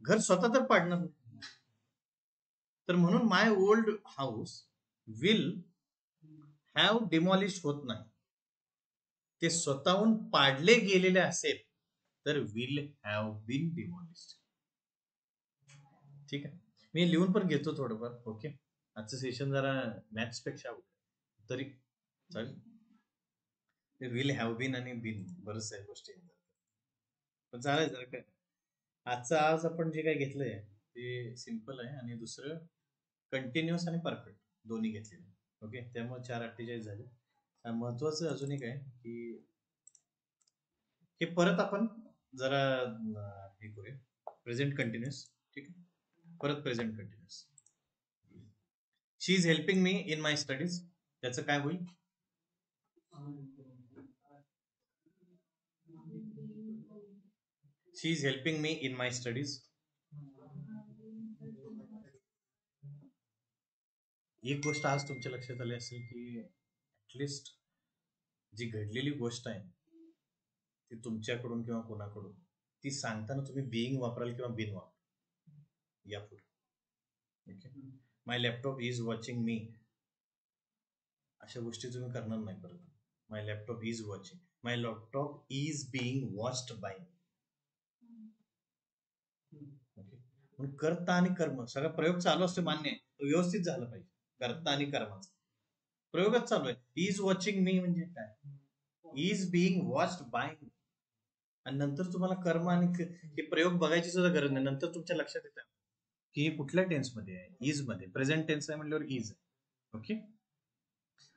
घर स्वतः तर पाडणार नाही. तर म्हणून my old house will have demolish होत नाही. ते स्वतःहून पाडले गेलेले असेल तर विल हॅव बीन डिमॉलिश्ड. ठीक आहे. मी लिहून पण घेतो थोडंफार. ओके. आजचं सेशन जरा मॅथ्स पेक्षा तरी चालेल. विल हॅव बीन आणि बीन बरंच आहे गोष्टी पण चालेल. जरा काय आज आपण जे काय घेतलंय ते सिम्पल आहे आणि दुसरं कंटिन्युअस आणि परफेक्ट दोन्ही घेतलेले. ओके. त्यामुळे 4:48 झाले. महत्वाचं अजून एक आहे की हे परत आपण जरा हे करूया. Present continuous. ठीक आहे. परत present continuous. She is helping me in my studies. त्याचं काय होईल? She is helping me in my studies. एक गोष्ट आज तुमच्या लक्षात आली असेल की ऍटलिस्ट जी घडलेली गोष्ट आहे ती तुमच्याकडून किंवा कोणाकडून ती सांगताना तुम्ही बिईंग वापराल किंवा बिन वापराल यापुढे. Okay. My laptop is watching me, अशा गोष्टी तुम्ही करणार नाही परत. My laptop is watching. My laptop is being watched by me. Okay. म्हणून कर्ता आणि कर्म सगळा प्रयोग चालू असतो, मान्य आहे. तो व्यवस्थित झाला पाहिजे. कर्ता आणि कर्माचा प्रयोगच चालू आहे. इज वॉचिंग मी म्हणजे काय? इज बिईंग वॉच्ड बाय मी. आणि नंतर तुम्हाला कर्म आणि हे प्रयोग बघायची सुद्धा गरज नाही. नंतर तुमच्या लक्षात येतं की हे कुठल्या टेन्स मध्ये आहे? इज मध्ये. प्रेझेंट टेन्स आहे म्हटल्यावर इज आहे. ओके.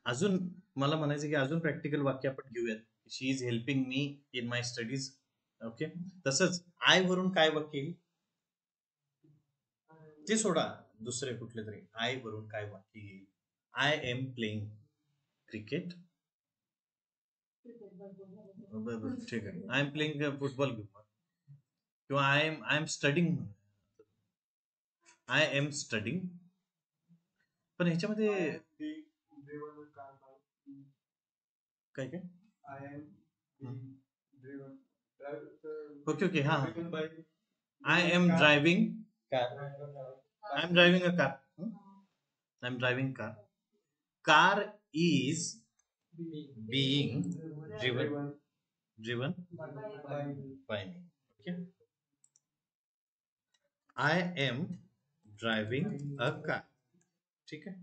अजून मला म्हणायचं की अजून प्रॅक्टिकल वाक्य आपण घेऊयात. She is helping me in my studies. Okay. तसंच आय वरून काय वाक्य येईल ते सोडा, दुसरे कुठले तरी. आय वरून काय वाक्य येईल? I am playing cricket. ठीक आहे. आय एम प्लेइंग फुटबॉल घेऊ किंवा I am studying. I am studying. पण ह्याच्यामध्ये काय काय ओके. हा. I am driving car. I am driving a car. I am driving car. Car is being driven by me. Okay. I am driving a car. ठीक है.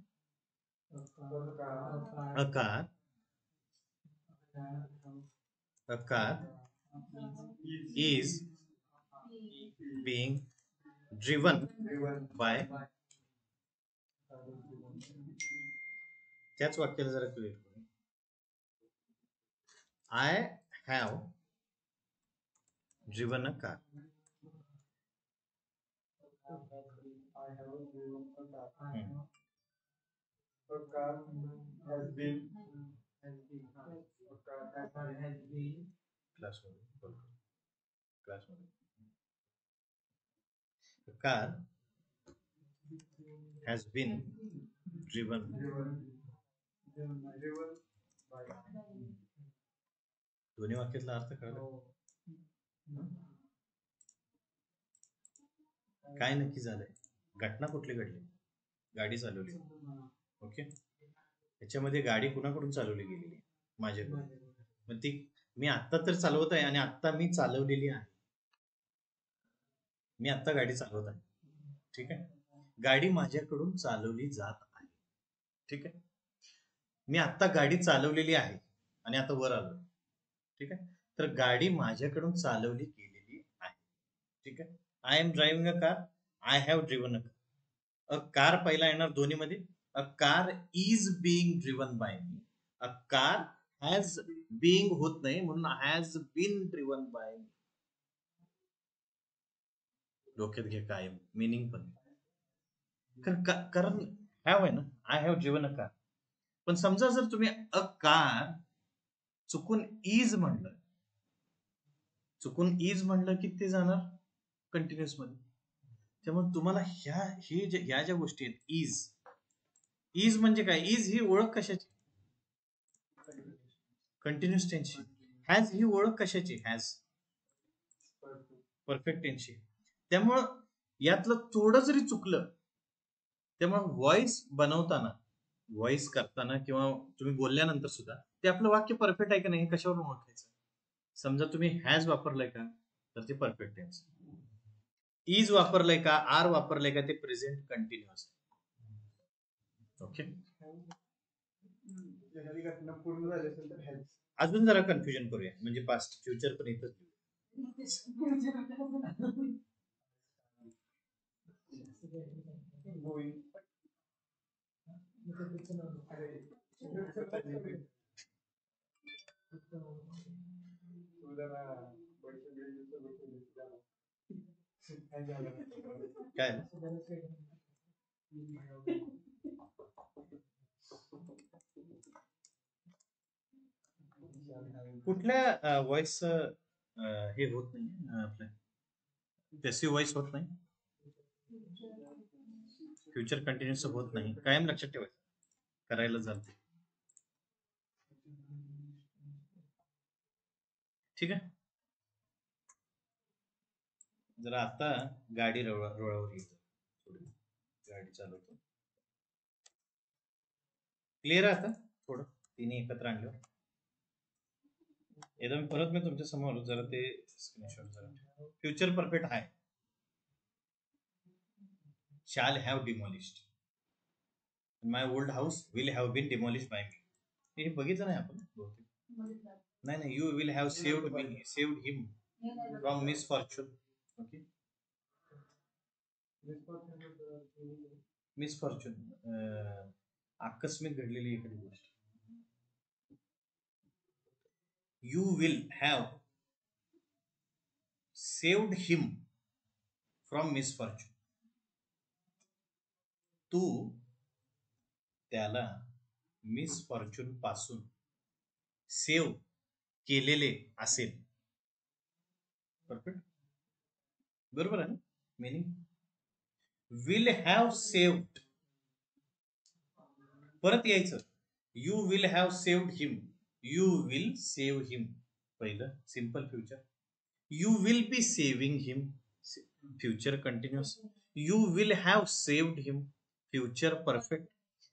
A car is being driven by. त्याच वाक्याला जरा clear करू. I have driven a car. A car has been classroom. The car has been driven by. दोन्ही वाक्यातला अर्थ कळला? काय नक्की झालंय? घटना कुठली घडली? गाडी चालवली. ओके, त्याच्यामध्ये गाडी कुणाकडून चालवली गेलेली? माझ्याकडून. मग ती मी आत्ता तर चालवत आहे आणि आत्ता मी चालवलेली आहे. मी आत्ता गाडी चालवत आहे. ठीक आहे, गाडी माझ्याकडून चालवली जात आहे. ठीक आहे, मी आत्ता गाडी चालवलेली आहे आणि आता वर आलो. ठीक आहे, तर गाडी माझ्याकडून चालवली गेलेली आहे. ठीक आहे, I am driving a car, I have driven a car. A car पहिला येणार दोन्हीमध्ये. A car is being driven by me. A car has being होत नाही म्हणून has been driven by me. डोक्यात घे कायम मिनिंग पण. कारण हॅव आहे ना, I have driven a car. पण समजा जर तुम्ही अ कार चुकून इज म्हणलं, की ते जाणार कंटिन्युअस मध्ये. त्यामुळे तुम्हाला ह्या ज्या गोष्टी आहेत, इज म्हणजे काय? इज ही ओळख कशाची? कंटिन्युअस टेन्सची. हॅज ही ओळख कशाची? हॅज परफेक्ट टेन्सची. त्यामुळं यातलं थोडं जरी चुकलं, त्यामुळे व्हॉइस बनवताना, व्हॉइस करताना किंवा तुम्ही बोलल्यानंतर सुद्धा ते आपलं वाक्य परफेक्ट आहे का नाही हे कशावरून ओळखायचं? समजा तुम्ही हॅज वापरलंय का, तर ते परफेक्ट टेन्स. इज वापरलंय का, आर वापरलंय का, ते प्रेझेंट कंटिन्युअस. ओके, अजून जरा कन्फ्युजन करूया, म्हणजे पास्ट फ्युचर पण इथं. काय कुठल्या व्हॉइस हे होत नाही, आपल्या पॅसिव्ह व्हॉइस होत नाही, फ्युचर कंटिन्युअस होत नाही. कायम लक्षात ठेवायचं, करायला चालते. ठीक आहे, जर आता गाडी रुळावर येतो, गाडी चालवतो. क्लिअर आहे आता? थोडं तिने एकत्र आणलं. एकदम परत मी तुमच्या समोर जरा ते स्क्रीनशॉट जरा. फ्युचर परफेक्ट आहे. shall have demolished. My old house will have been demolished by me. हे बघितलं नाही आपण बहुतेक. नाही, you will have saved me, saved him from misfortune. Okay, misfortune, आकस्मिक घडलेली एखादी गोष्ट. You will have saved him from misfortune. तू त्याला मिसफॉर्च्यून पासून सेव्ह केलेले असेल. परफेक्ट, बरोबर आहे ना मीनिंग? विल हॅव सेव्ड, परत यायचं. You will have saved him, you will save him. पहिलं simple future. You will be saving him, future continuous. You will have saved him, future perfect.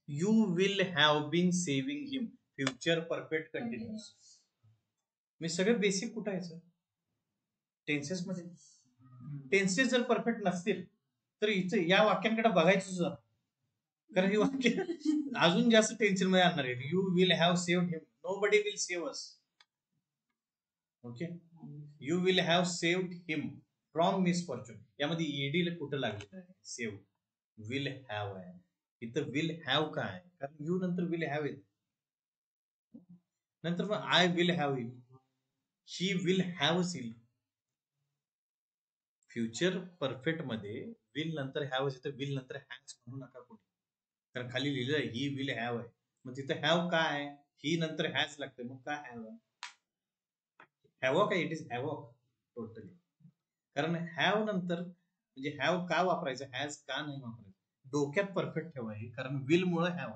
You will have been saving him, future perfect continuous. मी सगळं basic कुठं आहे sir? Tenses मध्ये. Tenses जर perfect नसतील तर इथे या वाक्यांकडे बघायचं सुद्धा, कारण ही वाक्य अजून जास्त टेन्शन मध्ये आणणार आहे. You will have saved him, nobody will save us. Okay, you will have saved him from misfortune. यामध्ये ईडी कुठं लागलेलं आहे? सेव्ह. विल हॅव आहे इथं. विल हॅव का आहे? कारण यू नंतर विल हॅव येत. नंतर मग I will have him, she will have seal. Future perfect मध्ये विल नंतर हॅव येतं, विल नंतर हॅज म्हणू नका कुठे, कारण खाली लिहिलं ही विल हॅव आहे. मग तिथं हॅव काय आहे? ही नंतर हॅज लागते, मग काय हॅव आहे? हॅवॉक आहे, इट इज हॅवॉक टोटली. कारण हॅव नंतर म्हणजे हॅव का वापरायचं, हॅज का नाही वापरायचं? डोक्यात परफेक्ट ठेवायची, कारण विल मुळे हॅव.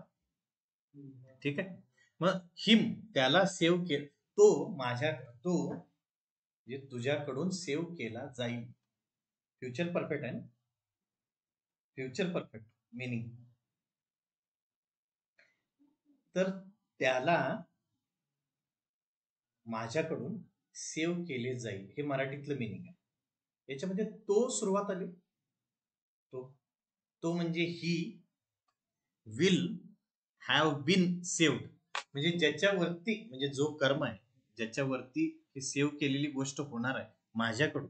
ठीक आहे, मग हिम त्याला सेव्ह केलं, तो म्हणजे तुझ्याकडून सेव्ह केला जाईल. फ्युचर परफेक्ट आहे ना, फ्युचर परफेक्ट मिनिंग. तर त्याला माझ्याकडून सेव्ह केले जाईल हे मराठीतलं मिनिंग आहे. याच्यामध्ये तो सुरुवात आली, तो म्हणजे he will have been saved, म्हणजे ज्याच्यावरती, म्हणजे जो कर्म आहे ज्याच्यावरती ही सेव्ह केलेली गोष्ट होणार आहे माझ्याकडून,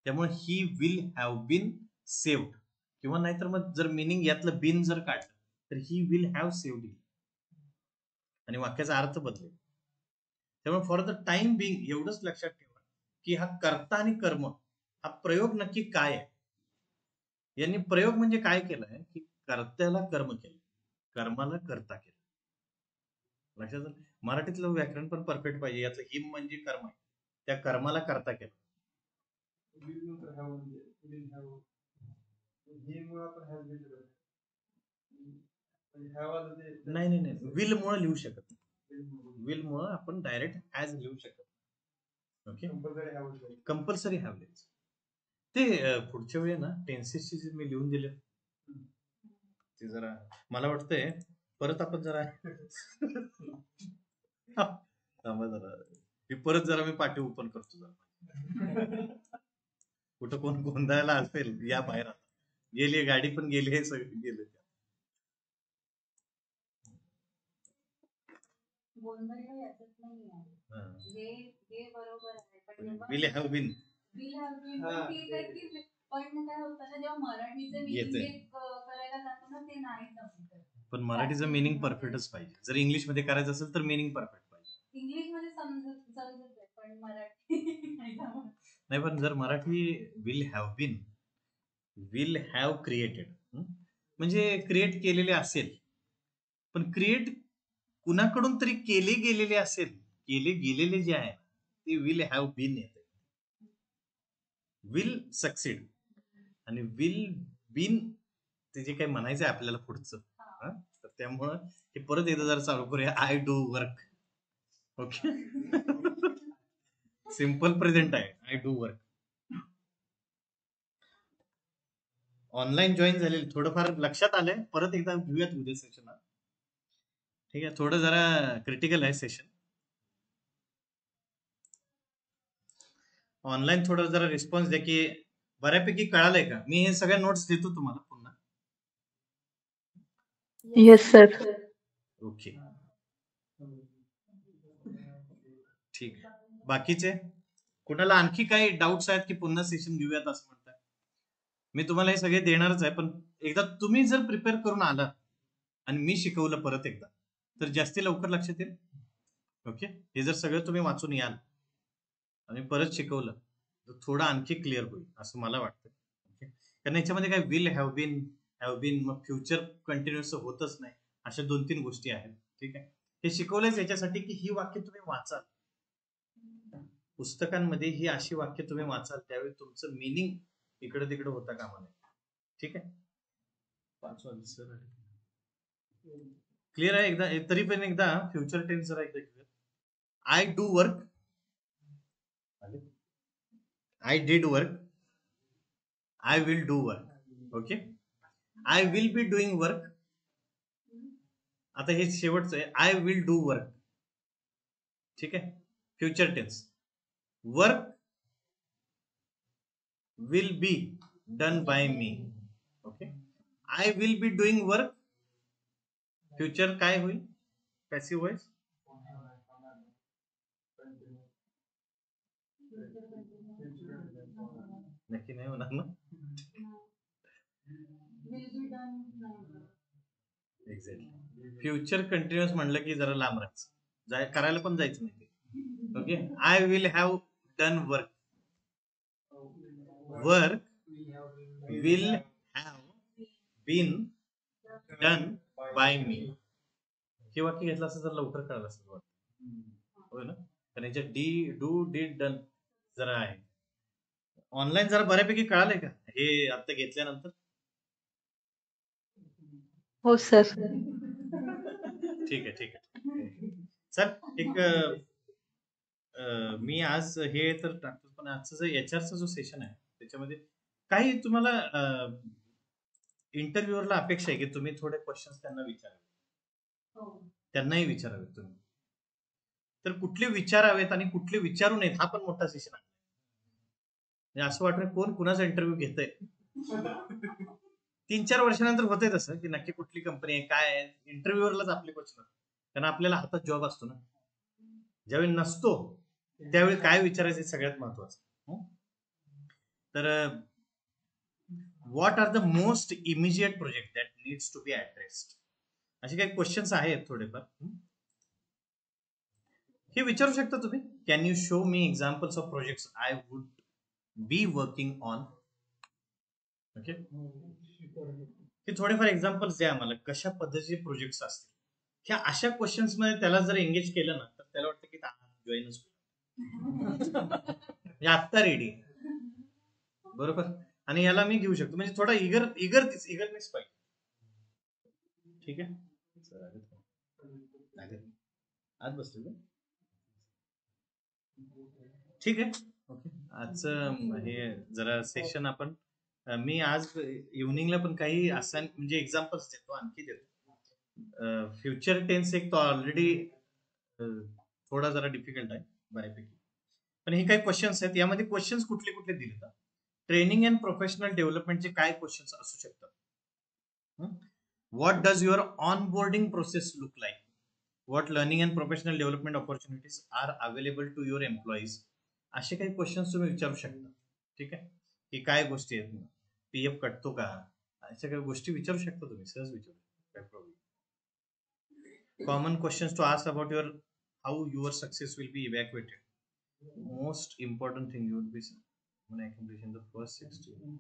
त्यामुळे he will have been saved. किंवा नाहीतर मग जर मिनिंग यातलं बिन जर काढलं तर ही विल हॅव सेव्ड आणि वाक्याचा अर्थ बदलेल. त्यामुळे फॉर द टाइम बिंग एवढंच लक्षात ठेवा की हा कर्ता आणि कर्म हा प्रयोग नक्की काय आहे. यांनी प्रयोग म्हणजे काय केलंय की कर्त्याला कर्म केलं, कर्माला कर्ता केलं. लक्षात आलं? मराठीतलं व्याकरण पण परफेक्ट पाहिजे. यातलं हिम म्हणजे कर्म आहे, त्या कर्माला कर्ता केलं. नाही नाही नाही, विल मुळे लिहू शकत, विल मुळे आपण डायरेक्ट हॅज लिहू शकत. ओके, कंपल्सरी हॅव लिहायचं. ते पुढच्या वेळी ना टेन्सेसची जे मी लिहून दिले ते जरा मला वाटतंय परत आपण जरा थांबा जरा, परत जरा मी पाठी ओपन करतो जरा. कुठं कोण गोंधळायला असेल या बाहेर, गेली गाडी पण गेली, हे सगळं गेलं. विल हॅव बीन, पण मराठीचं मिनिंग परफेक्टच पाहिजे. जर इंग्लिश मध्ये करायचं असेल तर मिनिंग परफेक्ट पाहिजे. इंग्लिश मध्ये समजत पण मराठी नाही. पण जर Marathi will have been, will have created म्हणजे क्रिएट केलेले असेल, पण क्रिएट कुणाकडून तरी केले गेलेले असेल, केले गेलेले जे आहे ते विल हॅव बीन येते. विल सक्सीड आणि विल बीन ते जे काही म्हणायचं आहे आपल्याला पुढचं, तर त्यामुळं हे परत एकदा जरा चालू करूया. I do work. Okay, simple present आहे, I do work. Online join झालेले थोडंफार लक्षात आलंय, परत एकदा घेऊयात उद्या सेशन. ठीक आहे, थोडं जरा क्रिटिकल आहे सेशन. ऑनलाईन थोडं जरा रिस्पॉन्स द्या की बऱ्यापैकी कळालंय का. मी हे सगळ्या नोट्स देतो तुम्हाला पुन्हा. Yes sir. ओके, ठीक आहे. बाकीचे कुणाला आणखी काही डाऊट्स आहेत की पुन्हा सेशन घेऊयात असं म्हणताय? मी तुम्हाला हे सगळे देणारच आहे, पण एकदा तुम्ही जर प्रिपेअर करून आलात आणि मी शिकवलं परत एकदा तर जास्ती लवकर लक्षात येईल. ओके, हे जर सगळं तुम्ही वाचून याल आणि परत शिकवलं तर थोडं आणखी क्लिअर होईल असं मला वाटतं. ओके, कारण याच्यामध्ये काय विल हॅव बीन मग फ्युचर कंटिन्युअस होतच नाही, अशा 2-3 गोष्टी आहेत. ठीक आहे, हे शिकवलंच याच्यासाठी की ही वाक्य तुम्ही वाचाल पुस्तकांमध्ये, ही अशी वाक्य तुम्ही वाचाल त्यावेळी तुमचं मिनिंग इकडे तिकडे होता कामा नये. ठीक आहे, 5 वाजता क्लिअर आहे. एकदा तरी पण एकदा फ्युचर टेन्स जरा एकदा clear. I do work, I did work, I will do work. Okay, I will be doing work. आता हे शेवटचं आहे, आय विल डू वर्क. ठीक आहे, future tense. Work will be done by me. Okay, I will be doing work, future काय होईल, passive voice. नक्की नाही होणार ना. एक्झॅक्टली, फ्युचर कंटिन्युअस म्हणलं की जरा लांब राहायचं, करायला पण जायचं नाही. Okay, I will have done work, work will have been done by me. हे वाक्य घेतलं असं जर लवकर कळलं असं वाटतं, होय ना. कारण याच्यात डू डिड डन जरा आहे. ऑनलाईन जरा बऱ्यापैकी कळालंय का हे आता घेतल्यानंतर? हो सर. ठीक आहे, ठीक आहे. सर एक मी आज हे तर टाकतो, पण आजचं जो HR चा जो सेशन आहे त्याच्यामध्ये काही तुम्हाला इंटरव्ह्यूअरला अपेक्षा आहे की तुम्ही थोडे क्वेश्चन्स त्यांना विचारावे, हो. त्यांनाही विचारावेत तुम्ही. तर कुठले विचारावेत आणि कुठले विचारू नयेत हा पण मोठा सेशन आहे. म्हणजे असं वाटतं कोण कुणाचा इंटरव्ह्यू घेतय. 3-4 वर्षानंतर होतंय तसं की नक्की कुठली कंपनी आहे काय आहे, इंटरव्ह्यूअरलाच आपले क्वेश्चन, कारण आपल्याला हातात जॉब असतो ना. ज्यावेळी नसतो त्यावेळी काय विचारायचं हे सगळ्यात महत्वाचं. तर what are the most immediate project that needs to be addressed, असे काही क्वेश्चन्स आहेत थोडेफार. हे विचारू शकता तुम्ही. Can you show me examples of projects I would be working on. Okay, हे थोडेफार एक्झाम्पल्स द्या आम्हाला कशा पद्धतीचे प्रोजेक्ट्स असतील. ह्या अशा क्वेश्चन्स मध्ये त्याला जर एंगेज केलं ना तर त्याला वाटतं की जॉईनच आत्ता रेडी, बरोबर. आणि याला मी घेऊ शकतो, म्हणजे थोडा इगरनेस पाहिजे. ठीक आहे, आज बसलो. ठीक आहे. ओके, आजचं हे जरा सेशन आपण मी आज इव्हनिंगला पण काही असाइन म्हणजे एक्झाम्पल्स देतो, आणखी देतो. फ्युचर टेन्स एक तो ऑलरेडी थोडा जरा डिफिकल्ट आहे बऱ्यापैकी, पण हे काही क्वेश्चन्स आहेत. यामध्ये क्वेश्चन्स कुठले कुठले दिले, ट्रेनिंग अँड प्रोफेशनल डेव्हलपमेंटचे काय क्वेश्चन्स असू शकतात. What does your onboarding process look like, what learning and professional development opportunities are available to your employees, असे काही क्वेश्चन्स तुम्ही विचारू शकता. ठीक आहे, की काय गोष्टी आहेत, पीएफ कटतो का, अशा काही गोष्टी विचारू शकता तुम्ही, सहज विचारू शकता, काय problem. Common questions to ask about your how your success will be evacuated. Most important thing you would be in the first 60.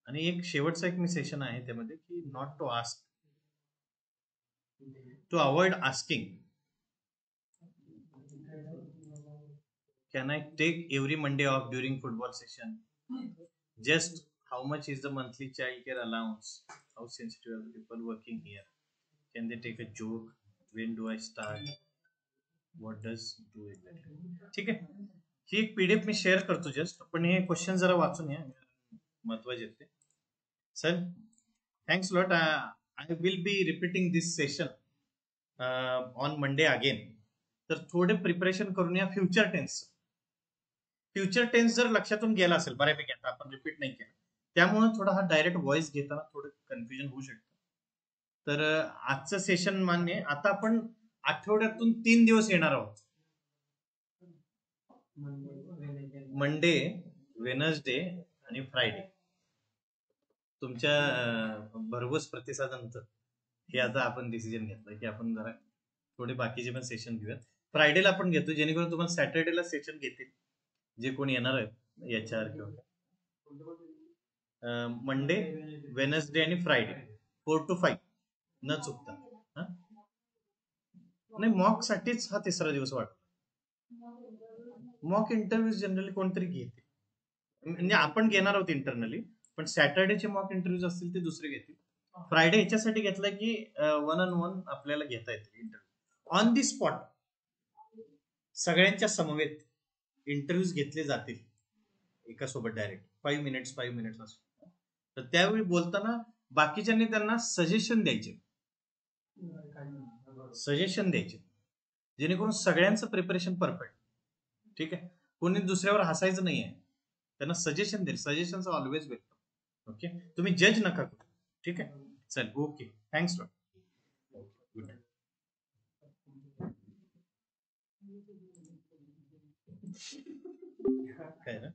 आणि एक शेवटचा एक मी सेशन आहे त्यामध्ये की not to ask, to avoid asking can I take every Monday off during football session, just how much is the monthly child care allowance, how sensitive are the people working here, can they take a joke, when do I start, what does do exactly. ठीक आहे, ही एक PDF मी share करतो just, पण हे question जरा वाचून या, महत्वाचे आहेत. Sir thanks lot. I will B repeating this session on Monday again. तर थोडे प्रिपरेशन करून या फ्युचर टेन्स. फ्युचर टेन्स जर लक्षातून गेला असेल बऱ्यापैकी, आता आपण रिपीट नाही केलं त्यामुळे थोडा हा डायरेक्ट व्हॉइस घेताना थोडं कन्फ्युजन होऊ शकतं. तर आजचं सेशन मान्य. आता आपण आठवड्यातून 3 दिवस येणार आहोत, मंडे, वेनसडे आणि फ्रायडे. तुमच्या भरघोस प्रतिसादानंतर हे आता आपण डिसिजन घेतलं की आपण जरा थोडे बाकीचे पण सेशन घेऊयात. फ्रायडेला आपण घेतो जेणेकरून तुम्हाला सॅटर्डेला सेशन घेतील जे कोणी येणार आहे याच्यावर, किंवा मंडे, वेनसडे आणि फ्रायडे 4 to 5 न चुकता. नाही, मॉक साठीच हा तिसरा दिवस वाटतो. मॉक इंटरव्ह्यू जनरली कोणतरी घेते, म्हणजे आपण घेणार आहोत इंटरनली, पण सॅटर्डेचे मॉक इंटरव्ह्यूज असतील ते दुसरे घेतील. फ्रायडे ह्याच्यासाठी घेतलाय की 1-on-1 आपल्याला घेता येतील इंटरव्ह्यू ऑन दी स्पॉट, सगळ्यांच्या समवेत इंटरव्ह्यूज घेतले जातील एका सोबत डायरेक्ट 5 मिनिट्स असं. तर त्यावेळी बोलताना बाकीच्यांनी त्यांना सजेशन द्यायचे जेणेकरून सगळ्यांचं प्रिपरेशन परफेक्ट. ठीक आहे, कोणी दुसऱ्यावर हसायचं नाहीये, त्यांना सजेशन दे. Suggestion always welcome. ओके, तुम्ही जज नका करू. ठीक आहे, चल okay, thanks lot. Good night. काय ना